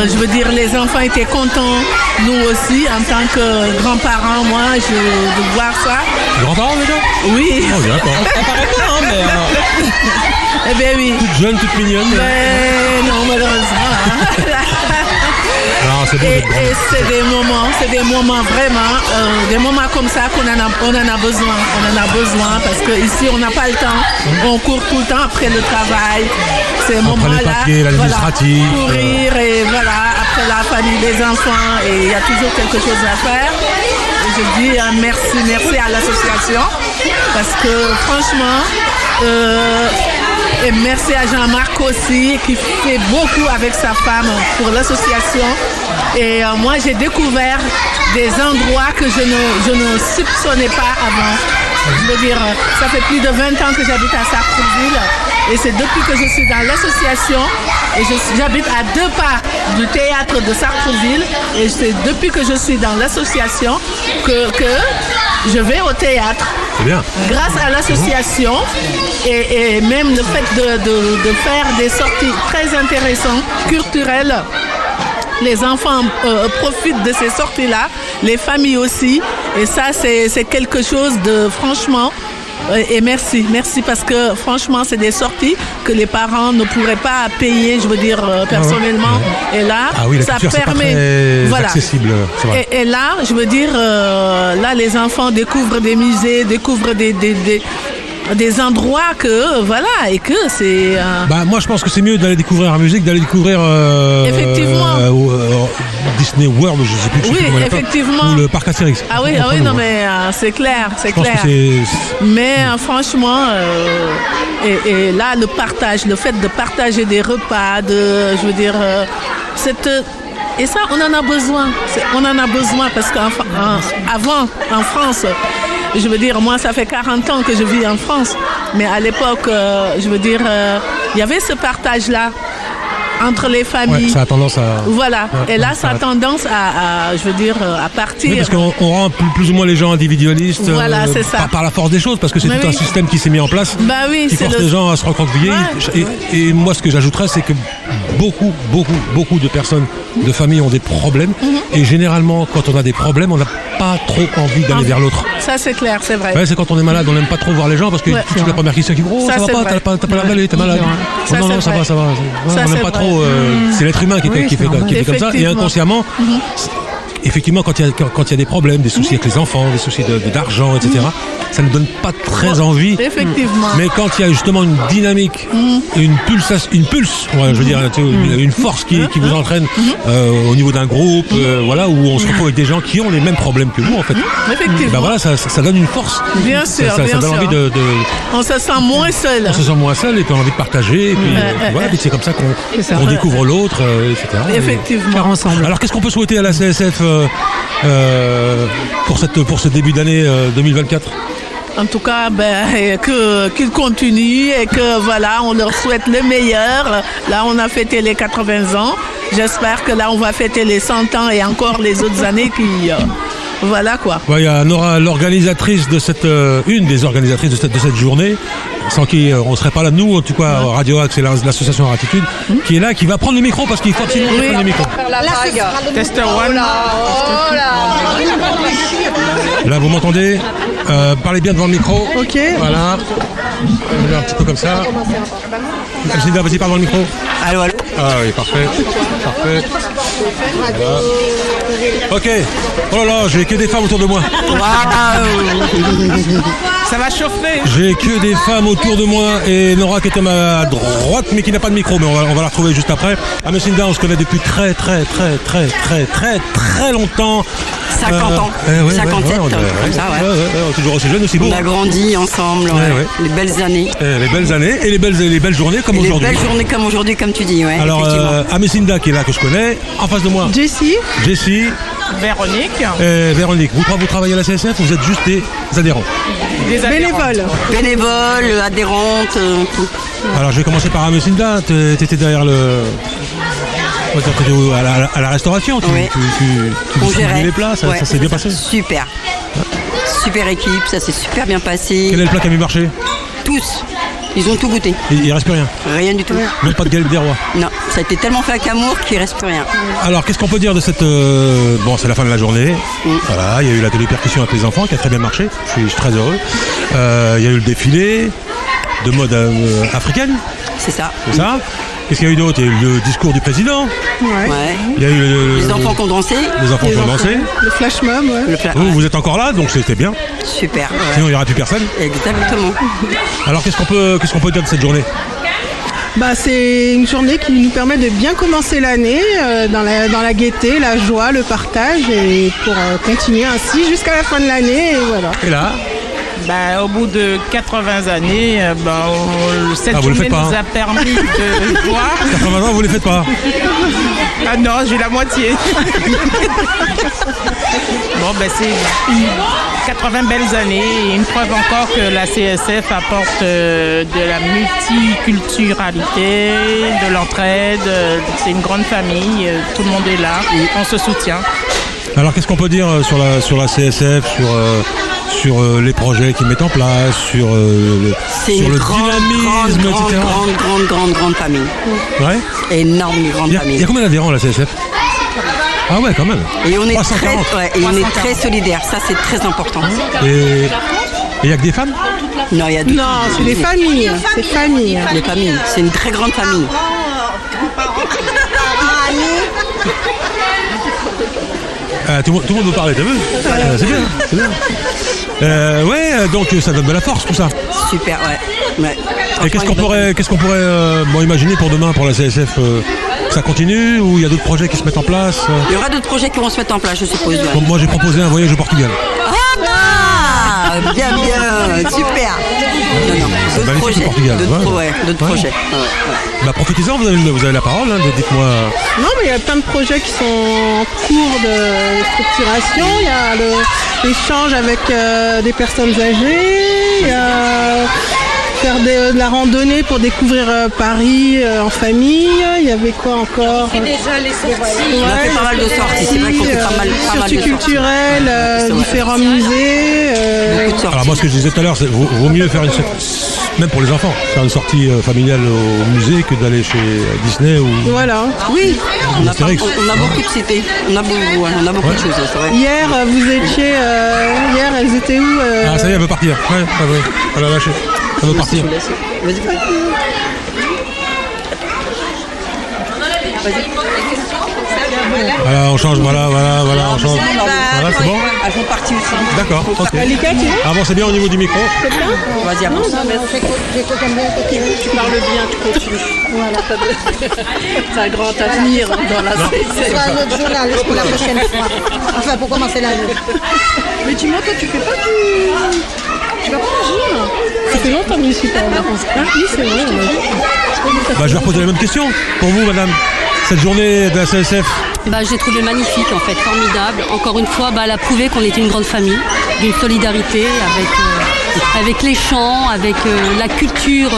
K: Je veux dire, les enfants étaient contents. Nous aussi, en tant que grands-parents, moi, de voir ça.
B: Grands-parents, déjà?
K: Oui.
B: Oh, je pas.
J: Ça paraît pas, hein, mais...
K: Eh bien, oui.
B: Toute jeune, toute mignonne.
K: Mais non, malheureusement.
B: Non, c'est bon d'être grand.
K: Et c'est des moments vraiment, des moments comme ça qu'on en a besoin. On en a besoin parce qu'ici, on n'a pas le temps. On court tout le temps après le travail. Ces moments-là,
B: les papiers, l'administratif.
K: Voilà, courir et voilà, après la famille, les enfants, et il y a toujours quelque chose à faire. Et je dis merci à l'association parce que franchement, et merci à Jean-Marc aussi qui fait beaucoup avec sa femme pour l'association. Et moi, j'ai découvert des endroits que je ne soupçonnais pas avant. Je veux dire, ça fait plus de 20 ans que j'habite à Sartrouville. Et c'est depuis que je suis dans l'association, et j'habite à 2 pas du théâtre de Sartrouville. Et c'est depuis que je suis dans l'association que je vais au théâtre.
B: C'est bien.
K: Grâce à l'association et même le fait de faire des sorties très intéressantes, culturelles. Les enfants profitent de ces sorties-là, les familles aussi. Et ça, c'est quelque chose de franchement... Et merci parce que franchement, c'est des sorties que les parents ne pourraient pas payer, je veux dire, personnellement. Et là, ça permet...
B: Voilà. Accessible, c'est vrai.
K: Et là, je veux dire, là, les enfants découvrent des musées, découvrent des endroits que voilà et que c'est
B: moi je pense que c'est mieux d'aller découvrir la musique, d'aller découvrir
K: effectivement
B: Disney World, je sais plus
K: effectivement
B: ou le parc Astérix.
K: Ah oui non mais c'est clair mais franchement et là le partage, le fait de partager des repas, je veux dire et ça on en a besoin parce qu'avant en France, je veux dire, moi, ça fait 40 ans que je vis en France. Mais à l'époque, je veux dire, il y avait ce partage-là entre les familles.
B: Ouais, ça a tendance à...
K: Voilà. Et là, ça a tendance à je veux dire, à partir.
B: Oui, parce qu'on rend plus ou moins les gens individualistes.
K: Voilà, c'est ça.
B: Par la force des choses, parce que c'est tout un système qui s'est mis en place, qui force les gens à se recroqueviller. Et moi, ce que j'ajouterais, c'est que beaucoup de personnes, de familles ont des problèmes. Et généralement, quand on a des problèmes, on n'a pas trop envie d'aller vers l'autre.
K: Ça, c'est clair, c'est vrai.
B: Ouais, c'est quand on est malade, on n'aime pas trop voir les gens parce que c'est la première question qui dit ça va pas, t'as pas la maladie, t'es malade. Non, ça va. On n'aime pas trop. C'est l'être humain qui fait comme ça. Et inconsciemment, effectivement, quand il y a des problèmes, des soucis avec les enfants, des soucis d'argent, etc., ça ne donne pas très envie.
K: Effectivement.
B: Mais quand il y a justement une dynamique, une pulse, je veux dire, une force qui vous entraîne au niveau d'un groupe, voilà, où on se retrouve avec des gens qui ont les mêmes problèmes que vous, en fait.
K: Effectivement.
B: Ben voilà, ça donne une force.
K: Bien sûr,
B: ça donne envie
K: on se sent moins seul.
B: On se sent moins seul et puis on a envie de partager. Et puis, voilà, puis c'est comme ça qu'on découvre l'autre, etc.
K: Effectivement.
I: Ensemble.
B: Alors, qu'est-ce qu'on peut souhaiter à la CSF pour ce début d'année 2024?
K: En tout cas, qu'ils continuent et que voilà, on leur souhaite le meilleur. Là, on a fêté les 80 ans. J'espère que là, on va fêter les 100 ans et encore les autres années qui... voilà quoi.
B: Il y a Nora, l'organisatrice de une des organisatrices de cette journée, sans qui on ne serait pas là, nous, en tout cas, Radio Axe et l'association Ratitude, qui est là, qui va prendre le micro parce qu'il faut absolument prendre le micro.
K: Tester one.
B: Là, vous m'entendez? Parlez bien devant le micro.
K: Ok.
B: Voilà. Un petit peu comme ça. Amsinda, vas-y, parle dans le micro.
L: Allô.
B: Ah oui, parfait. Voilà. Ok. Oh là là, j'ai que des femmes autour de moi.
L: Ça va chauffer.
B: J'ai que des femmes autour de moi et Nora qui est à ma droite mais qui n'a pas de micro, mais on va la retrouver juste après. Amsinda, on se connaît depuis très longtemps.
L: 50 ans. 57, comme ça, ouais.
B: Toujours aussi jeune, aussi beau.
L: On a grandi ensemble, les belles années.
B: Les belles années et les belles journées comme aujourd'hui.
L: Les belles journées comme aujourd'hui, comme tu dis, ouais.
B: Alors, Amsinda qui est là, que je connais, en face de moi.
K: Jessie.
J: Véronique.
B: Véronique, vous travaillez à la CSF ou vous êtes juste des adhérents?
K: Des bénévoles,
L: adhérentes, tout.
B: Alors, je vais commencer par Amsinda. Tu étais derrière à la restauration, tu distribuais les plats, ça s'est bien passé?
L: Super. super équipe, ça s'est super bien passé.
B: Quel est le plat qui a mieux marché?
L: Tous. Ils ont tout goûté.
B: Il reste plus rien?
L: Rien du tout.
B: Même pas de galette des rois?
L: Non, ça a été tellement fait avec amour qu'il reste plus rien.
B: Alors, qu'est-ce qu'on peut dire de cette... Bon, c'est la fin de la journée. Voilà, il y a eu l'atelier percussion avec les enfants qui a très bien marché. Je suis très heureux. Il y a eu le défilé de mode africaine.
L: C'est ça.
B: C'est ça. Qu'est-ce qu'il y a eu d'autre? Il y a eu le discours du président.
L: Ouais.
B: Il y a eu
L: les enfants qui ont dansé.
B: Les enfants qui ont dansé.
K: Le flash mob, ouais.
B: Vous êtes encore là, donc c'était bien.
L: Super.
B: Sinon, il n'y aura plus personne.
L: Exactement.
B: Alors, qu'est-ce qu'on peut dire de cette journée?
K: C'est une journée qui nous permet de bien commencer l'année dans la gaieté, la joie, le partage et pour continuer ainsi jusqu'à la fin de l'année. Et voilà.
B: Et là
M: au bout de 80 années, cette journée nous a permis de voir.
B: 80 ans, vous ne les faites pas?
M: Ah non, j'ai la moitié. C'est 80 belles années et une preuve encore que la CSF apporte de la multiculturalité, de l'entraide. C'est une grande famille, tout le monde est là, on se soutient.
B: Alors qu'est-ce qu'on peut dire sur la CSF, sur les projets qu'ils mettent en place, sur le dynamisme, etc.
L: Grande famille.
B: Ouais.
L: Énorme grande famille.
B: Il y a combien d'adhérents à la CSF? Ah ouais, quand même.
L: Et on est très solidaires, ça c'est très important.
B: Et il n'y a que des femmes?
L: Non, il y a
K: Non, c'est des familles. C'est famille.
L: Les familles, c'est une très grande famille.
B: Tout le monde veut parler, t'as vu? C'est bien. Donc ça donne de la force tout ça.
L: Super, ouais.
B: Et qu'est-ce qu'on pourrait imaginer pour demain pour la CSF? Ça continue ou il y a d'autres projets qui se mettent en place?
L: Il y aura d'autres projets qui vont se mettre en place, je suppose. Ouais.
B: Bon, moi j'ai proposé un voyage au Portugal.
L: Bien, super. D'autres projets. D'autres projets.
B: Profitez-en, vous avez la parole, dites-moi.
K: Non, mais il y a plein de projets qui sont en cours de structuration. Il y a l'échange avec des personnes âgées. Il y a faire de la randonnée pour découvrir Paris en famille. Il y avait quoi encore?
L: Et déjà les sorties. On a fait pas mal de sorties. C'est vrai qu'on fait pas mal de
K: sorties culturelles, différents musées.
B: Alors moi, ce que je disais tout à l'heure, c'est vaut mieux faire même pour les enfants, faire une sortie familiale au musée que d'aller chez Disney ou.
K: Voilà.
L: Oui. On a beaucoup de cités. On a beaucoup de choses. C'est vrai.
K: Hier, vous étiez. Hier, elles étaient où?
B: Ah ça y est, elle veut partir. Ouais. Elle a lâché. Elle veut partir.
L: Vas-y.
B: Voilà, on change, voilà, on change. Voilà, c'est bon?
L: Elles font partie aussi.
B: D'accord, ok. Avancez bien au niveau du micro.
K: C'est bien?
L: Vas-y, avance.
K: Tu parles bien, tu continues. Voilà, t'as un grand avenir dans la CSF.
N: C'est un autre journaliste pour la prochaine fois. Enfin, pour commencer l'année.
K: Mais dis-moi, toi, tu fais pas du... Tu vas pas au gym? Ça fait longtemps que je suis pas en vacances. Oui, c'est vrai.
B: Je vais reposer la même question pour vous, madame. Cette journée de la CSF?
O: J'ai trouvé magnifique, en fait, formidable. Encore une fois, elle a prouvé qu'on était une grande famille, d'une solidarité avec les chants, avec la culture,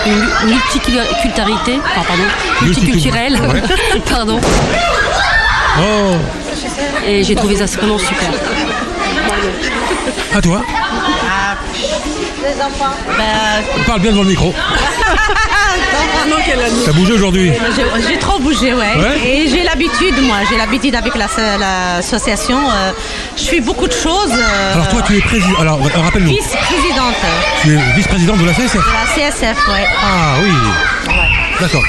O: une multiculturalité, multiculturelle, pardon.
B: Oh.
O: Et j'ai trouvé ça vraiment super.
B: À toi.
N: Les enfants.
B: Parle bien devant le micro. T'as bougé aujourd'hui?
P: J'ai trop bougé, ouais. Et j'ai l'habitude avec l'association. Je fais beaucoup de choses.
B: Alors toi, tu es présidente. Alors, rappelle-nous.
P: Vice-présidente.
B: Tu es vice-présidente de la CSF?
P: De la CSF, ouais.
B: Ah oui. Ouais. D'accord.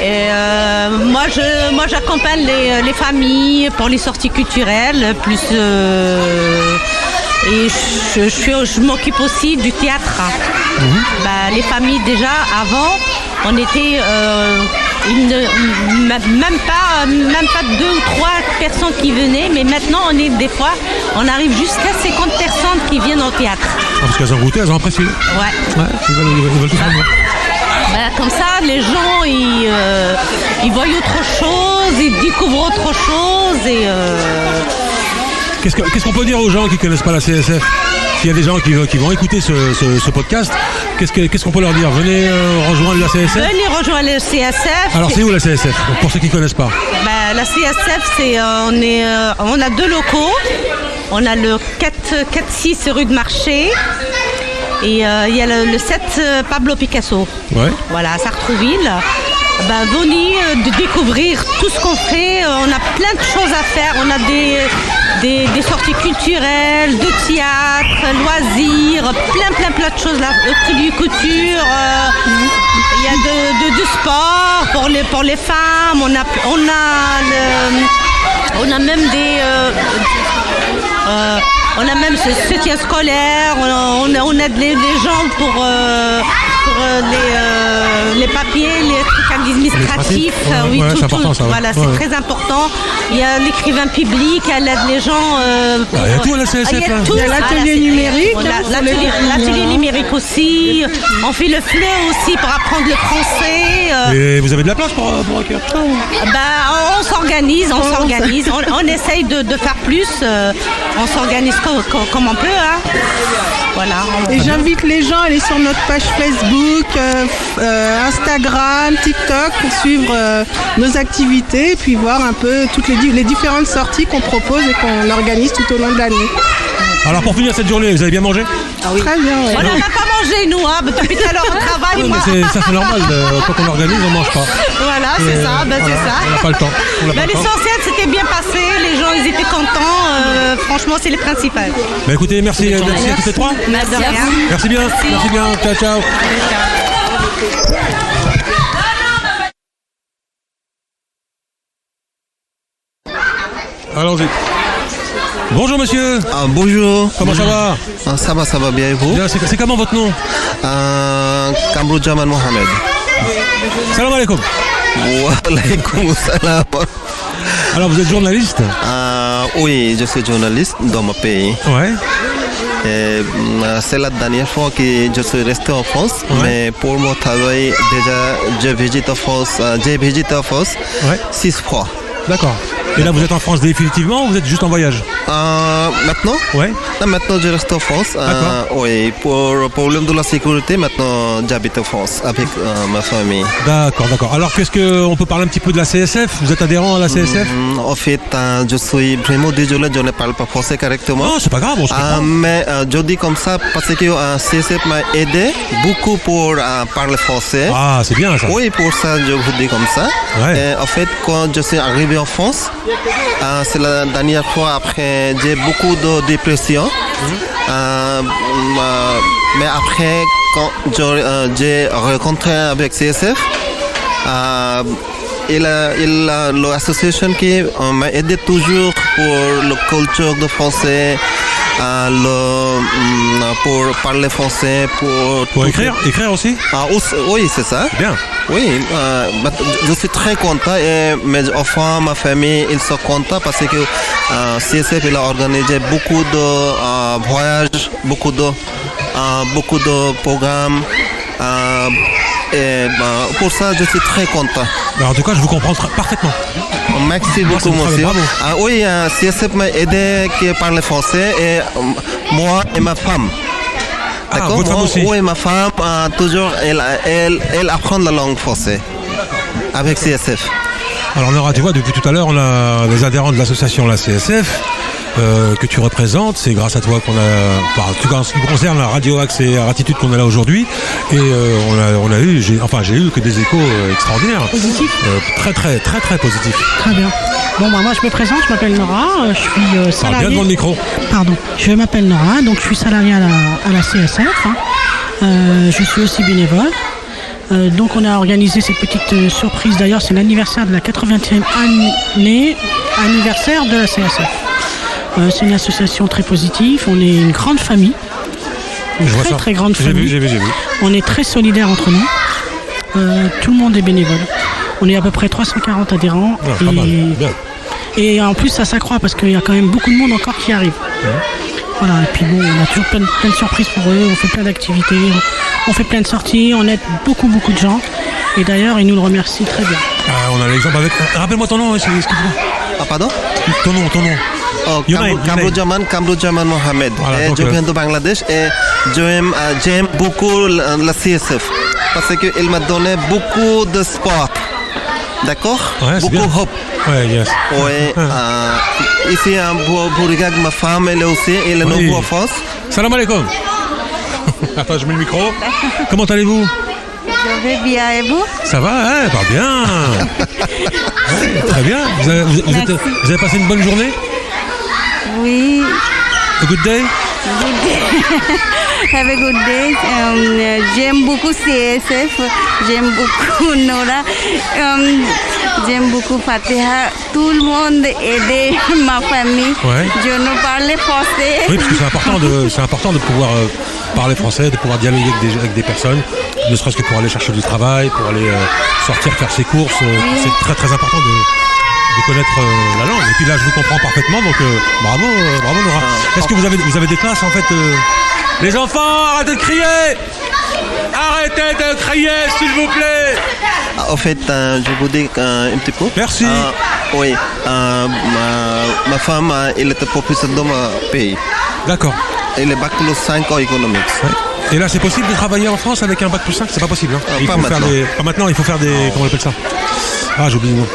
P: Et moi, j'accompagne les familles pour les sorties culturelles, plus. Et je m'occupe aussi du théâtre. Les familles, déjà, avant, on était même pas 2 ou 3 personnes qui venaient, mais maintenant, on arrive jusqu'à 50 personnes qui viennent au théâtre.
B: Parce qu'elles ont goûté, elles ont apprécié.
P: Ouais.
B: Ils veulent tout savoir.
P: Comme ça, les gens, ils voient autre chose, ils découvrent autre chose et...
B: Qu'est-ce qu'on peut dire aux gens qui ne connaissent pas la CSF? S'il y a des gens qui vont écouter ce podcast, qu'est-ce qu'on peut leur dire? Venez rejoindre la CSF?
P: Venez rejoindre la CSF.
B: Alors c'est où la CSF? Donc, pour ceux qui ne connaissent pas.
P: La CSF, on a 2 locaux. On a le 4-6 rue de Marché. Et il y a le 7 Pablo Picasso.
B: Ouais.
P: Voilà, à Sartrouville. Venez de découvrir tout ce qu'on fait. On a plein de choses à faire. On a des sorties culturelles, de théâtre, loisirs, plein de choses là. Du couture. Il y a de sport pour les femmes. On a même des on a même ce soutien scolaire, on aide les gens pour les papiers, les trucs administratifs. Oui,
B: ouais,
P: tout,
B: c'est important, ça, ouais.
P: Voilà, c'est
B: Ouais.
P: très important. Il y a l'écrivain public, elle aide les gens.
B: Il y a tout à la CSF.
P: Il y a
B: là.
P: tout.
K: Il y a l'atelier numérique,
P: Voilà,
K: hein, pour
P: l'atelier
K: les-
P: numérique aussi. On fait le FLE aussi pour apprendre le français.
B: Et vous avez de la place pour accueillir tout ça
P: On s'organise, on essaye de faire plus, on s'organise comme on peut. Hein. Voilà.
K: Et j'invite les gens à aller sur notre page Facebook, Instagram, TikTok pour suivre nos activités et puis voir un peu toutes les différentes sorties qu'on propose et qu'on organise tout au long de l'année.
B: Alors pour finir cette journée, vous avez bien mangé?
K: Très bien, ouais.
P: On n'a pas mangé, nous, hein, depuis tout à l'heure, on travaille.
B: Oui,
P: moi.
B: mais ça c'est normal, quand on organise, on mange pas.
P: Voilà, c'est ça,
B: voilà,
P: c'est ça.
B: On n'a pas le temps. On n'a pas le temps.
P: L'essentiel, c'était bien passé, les gens, ils étaient contents. Franchement, c'est le principal.
B: Bah écoutez, merci à toutes les trois.
P: Merci à vous.
B: Merci bien, merci bien. Ciao, ciao. Allons-y. Bonjour monsieur.
Q: Bonjour.
B: Comment ça va?
Q: Ça va bien et vous?
B: Bien, c'est comment votre nom?
Q: Kamrujaman Mohamed.
B: Salam alaikum.
Q: Wa alaikum salam.
B: Alors vous êtes journaliste?
Q: Oui, je suis journaliste dans mon pays.
B: Ouais.
Q: C'est la dernière fois que je suis resté en France,
B: Ouais.
Q: mais pour mon travail, déjà, j'ai visité en France 6 fois.
B: D'accord. Et là vous êtes en France définitivement ou vous êtes juste en voyage?
Q: Maintenant?
B: Ouais.
Q: Maintenant, je reste en France. Oui, pour le problème de la sécurité, maintenant, j'habite en France avec ma famille.
B: D'accord, d'accord. Alors qu'est-ce qu'on peut parler un petit peu de la CSF? Vous êtes adhérent à la CSF?
Q: En fait, je suis vraiment désolé, je ne parle pas français correctement.
B: Non, c'est pas grave, on se comprend.
Q: Mais je dis comme ça parce que CSF m'a aidé beaucoup pour parler français.
B: Ah, c'est bien ça.
Q: Oui, pour ça, je vous dis comme ça.
B: Ouais.
Q: Et en fait, quand je suis arrivé en France, c'est la dernière fois après, j'ai beaucoup de dépression. Mais après, quand j'ai rencontré avec CSF, l'association qui m'a aidé toujours pour la culture de français, pour parler français,
B: pour écrire aussi.
Q: Oui, c'est ça.
B: Bien.
Q: Oui, je suis très content et mes enfants, ma famille, ils sont contents parce que CSF il a organisé beaucoup de voyages, beaucoup de programmes. Et pour ça, je suis très content.
B: Alors, en tout cas, je vous comprends parfaitement.
Q: Merci beaucoup, monsieur. Oui, CSF m'a aidé par le français et moi et ma femme. D'accord,
B: votre femme aussi.
Q: Oui, ma femme, toujours, elle apprend la langue française avec CSF.
B: Alors, on aura, tu vois, depuis tout à l'heure, on a les adhérents de l'association la CSF. Que tu représentes, c'est grâce à toi qu'on a, en tout cas en ce qui concerne la Radio Axe et Attitude qu'on est là aujourd'hui, et j'ai eu que des échos extraordinaires,
R: Positifs.
B: très positifs.
R: Très bien. Bon, moi je me présente, je m'appelle Nora, je suis salariée.
B: Parle bien devant le micro.
R: Pardon, je m'appelle Nora, donc je suis salariée à la CSF. Je suis aussi bénévole. Donc on a organisé cette petite surprise, d'ailleurs c'est l'anniversaire de la 80e anniversaire de la CSF. C'est une association très positive, on est une grande famille, très grande famille.
B: J'ai vu.
R: On est très solidaires entre nous, tout le monde est bénévole. On est à peu près 340 adhérents et en plus ça s'accroît parce qu'il y a quand même beaucoup de monde encore qui arrive. Voilà, et puis bon, on a toujours plein de surprises pour eux, on fait plein d'activités, on fait plein de sorties, on aide beaucoup de gens. Et d'ailleurs, ils nous le remercient très bien.
B: On a l'exemple avec... Rappelle-moi ton nom, excuse-moi.
Q: Pardon?
B: Ton nom.
Q: Kamrujaman Mohamed.
B: Voilà,
Q: je viens de Bangladesh et j'aime beaucoup la CSF parce qu'elle m'a donné beaucoup de sport. D'accord?
B: Ouais,
Q: beaucoup hope.
B: Ouais, yes.
Q: Oui. Ici, pour regarder ma femme, elle est aussi, elle est nouveau en France.
B: Salam alaikum. Attends, je mets le micro. Comment allez-vous?
S: Je vais bien, et vous?
B: Ça va, hein? Pas bien. Très bien. Vous avez passé une bonne journée?
S: Oui.
B: A good day?
S: Good day. Have a good day. J'aime beaucoup CSF, j'aime beaucoup Nora, j'aime beaucoup Fatiha. Tout le monde aide ma famille.
B: Ouais.
S: Je ne parle français.
B: Oui, parce que c'est important de pouvoir parler français, de pouvoir dialoguer avec des personnes, ne serait-ce que pour aller chercher du travail, pour aller sortir faire ses courses. C'est très très important de connaître la langue. Et puis là, je vous comprends parfaitement, donc bravo Nora. Est-ce que vous avez des classes en fait Les enfants, arrêtez de crier! Arrêtez de crier, s'il vous plaît!
Q: En fait, je vous dis un petit peu.
B: Merci.
Q: Oui, ma femme, elle était professeure dans mon pays.
B: D'accord.
Q: Elle est bac plus 5 en économics.
B: Ouais. Et là, c'est possible de travailler en France avec un bac plus 5? C'est pas possible. Hein.
Q: Pas maintenant.
B: Pas maintenant, il faut faire des... Comment on appelle ça? Ah, j'ai oublié le nom.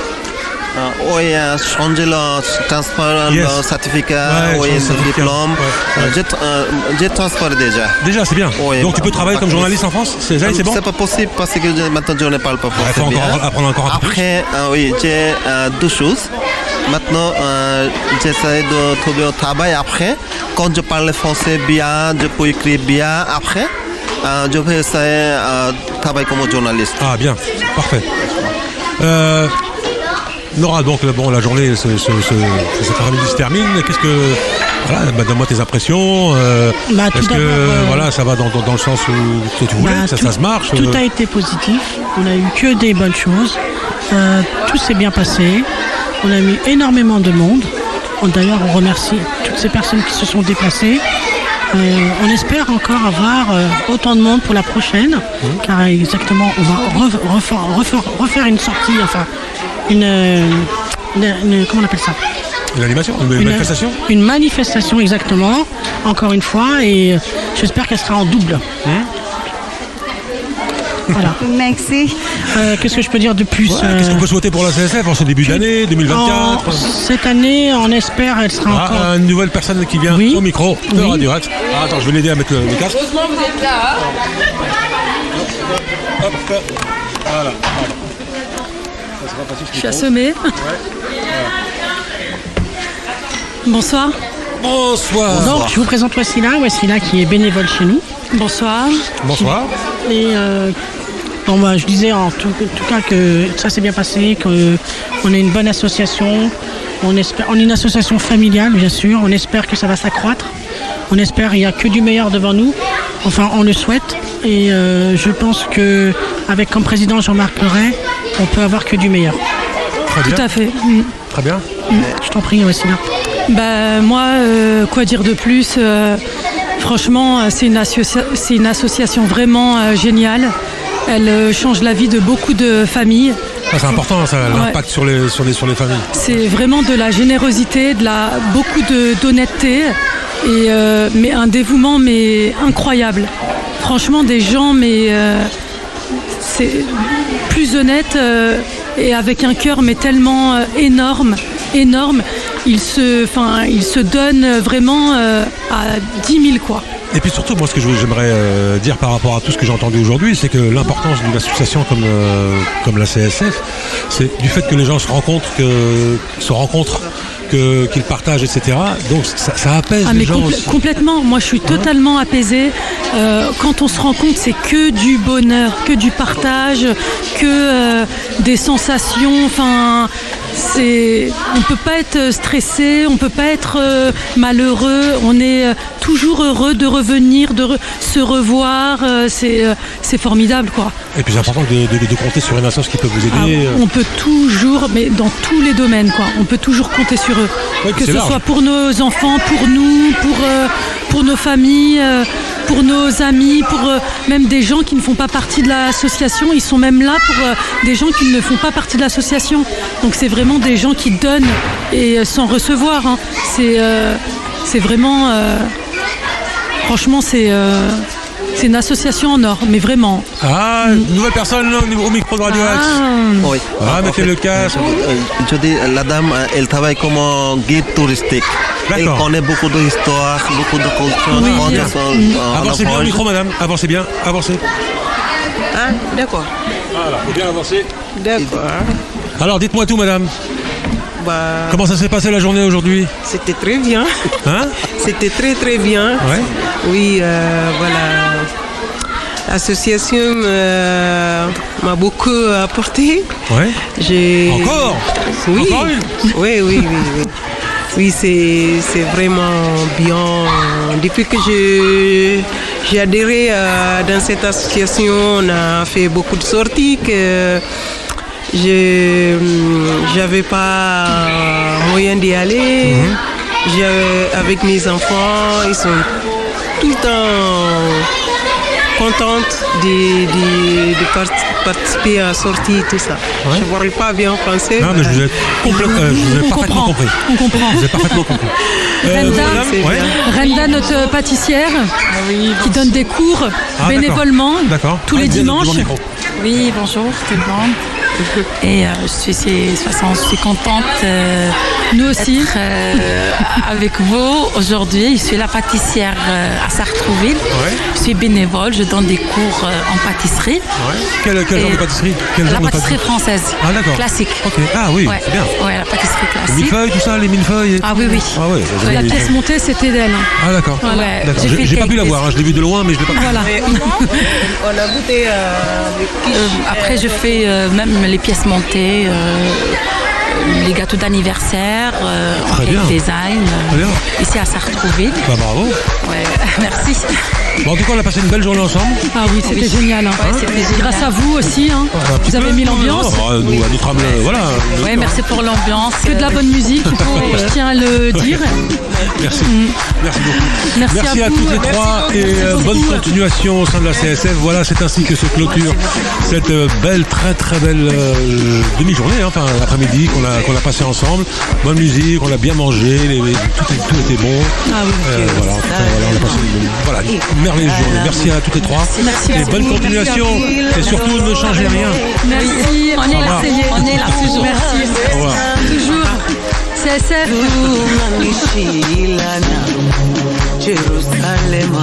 Q: Oui, changer le transfert, le certificat, oui, le diplôme. J'ai transféré déjà.
B: Déjà, c'est bien.
Q: Oui,
B: donc tu peux travailler comme journaliste en France? C'est bon?
Q: C'est pas possible parce que maintenant je ne parle pas français.
B: Il faut apprendre encore un peu plus.
Q: Après, oui, j'ai deux choses. Maintenant, j'essaie de trouver un travail après. Quand je parle français bien, je peux écrire bien après. Je vais essayer de travailler comme journaliste.
B: Ah, bien. Parfait. Nora, donc bon, la journée, cet après-midi se termine. Qu'est-ce que, voilà, donne-moi tes impressions. Est-ce que voilà, ça va dans le sens où tu voulais, ça se marche?
R: Tout a été positif. On a eu que des bonnes choses. Tout s'est bien passé. On a eu énormément de monde. D'ailleurs, on remercie toutes ces personnes qui se sont déplacées. On espère encore avoir autant de monde pour la prochaine, car exactement, on va refaire une sortie, enfin. Comment on appelle ça?
B: Une animation? Une manifestation?
R: Une manifestation, exactement, encore une fois, et j'espère qu'elle sera en double. Voilà.
S: Merci.
R: Qu'est-ce que je peux dire de plus?
B: Qu'est-ce qu'on peut souhaiter pour la CSF en ce début d'année 2024?
R: Cette année, on espère, elle sera encore...
B: Une nouvelle personne qui vient au micro de Radio Axe. Attends, je vais l'aider à mettre le casque.
J: Heureusement que vous êtes là.
B: Hop. Voilà.
T: Je suis assommée. Bonsoir.
B: Bonsoir.
R: Donc, je vous présente Wassila qui est bénévole chez nous.
T: Bonsoir.
B: Bonsoir.
R: Et je disais en tout cas que ça s'est bien passé, qu'on est une bonne association. On est une association familiale, bien sûr. On espère que ça va s'accroître. On espère qu'il n'y a que du meilleur devant nous. Enfin, on le souhaite. Et je pense qu'avec comme président Jean-Marc Leray, on peut avoir que du meilleur.
T: Tout à fait.
B: Très bien.
R: Je t'en prie, Wassila.
T: Moi, quoi dire de plus? Franchement, c'est une association vraiment géniale. Elle change la vie de beaucoup de familles.
B: C'est important, ça, l'impact sur les familles.
T: C'est vraiment de la générosité, beaucoup d'honnêteté, mais un dévouement incroyable. Franchement, des gens c'est plus honnêtes et avec un cœur tellement énorme. Ils se donnent vraiment à 10 000 quoi.
B: Et puis surtout, moi, ce que j'aimerais dire par rapport à tout ce que j'ai entendu aujourd'hui, c'est que l'importance d'une association comme la CSF, c'est du fait que les gens se rencontrent, qu'ils partagent, etc. Donc ça apaise les gens aussi.
T: Complètement. Moi, je suis totalement apaisée. Quand on se rencontre, c'est que du bonheur, que du partage, que des sensations. Enfin, on peut pas être stressé, on peut pas être malheureux. On est toujours heureux de revenir, de se revoir. C'est formidable, quoi.
B: Et puis c'est important de compter sur une association qui peut vous aider.
T: On peut toujours, mais dans tous les domaines, quoi. On peut toujours compter sur eux.
B: Oui,
T: que ce soit pour nos enfants, pour nous, pour nos familles, pour nos amis, pour même des gens qui ne font pas partie de l'association. Ils sont même là pour des gens qui ne font pas partie de l'association. Donc c'est vraiment des gens qui donnent et sans recevoir. Hein. C'est vraiment... franchement, c'est C'est une association en or, mais vraiment.
B: Ah, nouvelle personne au micro de Radio Axe.
Q: Oui.
B: Ah, mettez le casque.
Q: Je dis, la dame, elle travaille comme un guide touristique. Elle connaît beaucoup d'histoires, beaucoup de cultures.
B: Avancez bien au micro, madame. Avancez bien. Avancez.
G: Ah, d'accord.
B: Voilà, faut bien avancer.
G: D'accord.
B: Alors, dites-moi tout, madame. Comment ça s'est passé la journée aujourd'hui?
G: C'était très bien.
B: Hein?
G: C'était très très bien.
B: Ouais.
G: Oui, voilà. L'association m'a beaucoup apporté.
B: Ouais. Encore?
G: Oui.
B: Encore une?
G: Oui. Oui, c'est vraiment bien. Depuis que j'ai adhéré dans cette association, on a fait beaucoup de sorties que j'avais pas moyen d'y aller. Avec mes enfants, ils sont tout le temps contentes de participer à la sortie, tout ça.
B: Ouais.
G: Je ne parle pas bien français.
B: Non, mais je vous ai parfaitement compris.
T: On comprend.
B: Je vous ai parfaitement compris.
T: Renda, notre pâtissière, qui donne des cours bénévolement tous les dimanches.
U: Oui, bonjour tout le monde. Et je suis contente
T: nous aussi
U: d'être avec vous aujourd'hui. Je suis la pâtissière à Sartrouville.
B: Ouais.
U: Je suis bénévole, je donne des cours en pâtisserie.
B: Ouais. Quel genre de pâtisserie?
U: La pâtisserie française.
B: Ah d'accord.
U: Classique.
B: Ok. Ah oui,
U: ouais.
B: C'est bien.
U: Ouais, la pâtisserie classique.
B: Les millefeuilles, tout ça, les millefeuilles.
U: Ah oui.
B: Ah ouais.
T: La pièce montée, c'était d'elle.
B: Ah d'accord.
U: Voilà.
B: D'accord. J'ai pas pu la voir, je l'ai vu de loin, mais je l'ai pas pu.
T: Voilà.
G: On a goûté
U: après, je fais même les pièces montées, les gâteaux d'anniversaire, en cake design, ici à Sartrouville.
B: Bah bravo.
U: Ouais, merci.
B: Bon, en tout cas, on a passé une belle journée ensemble.
T: Ah oui, c'était génial. Hein.
U: Ouais, c'était génial.
T: Grâce à vous aussi, hein. Vous avez mis l'ambiance.
B: Nous, à notre âme, voilà.
U: Oui, merci pour l'ambiance.
T: Que de la bonne musique, je tiens à le dire.
B: Merci. Merci beaucoup.
T: Merci
B: à toutes les trois et bonne continuation au sein de la CSF. Voilà, c'est ainsi que se clôture cette belle, très très belle demi-journée, enfin l'après-midi qu'on a passé ensemble. Bonne musique, on a bien mangé, tout était bon.
T: Ah oui.
B: Voilà, en tout cas, on a passé une merveilleuse journée. Merci à toutes les trois.
T: Merci.
B: Et bonne continuation. Et surtout, ne changez rien.
T: Merci. On est là.
U: On est là toujours.
T: Merci.
B: Au revoir.
T: Toujours. CSF.
G: Jerusalem.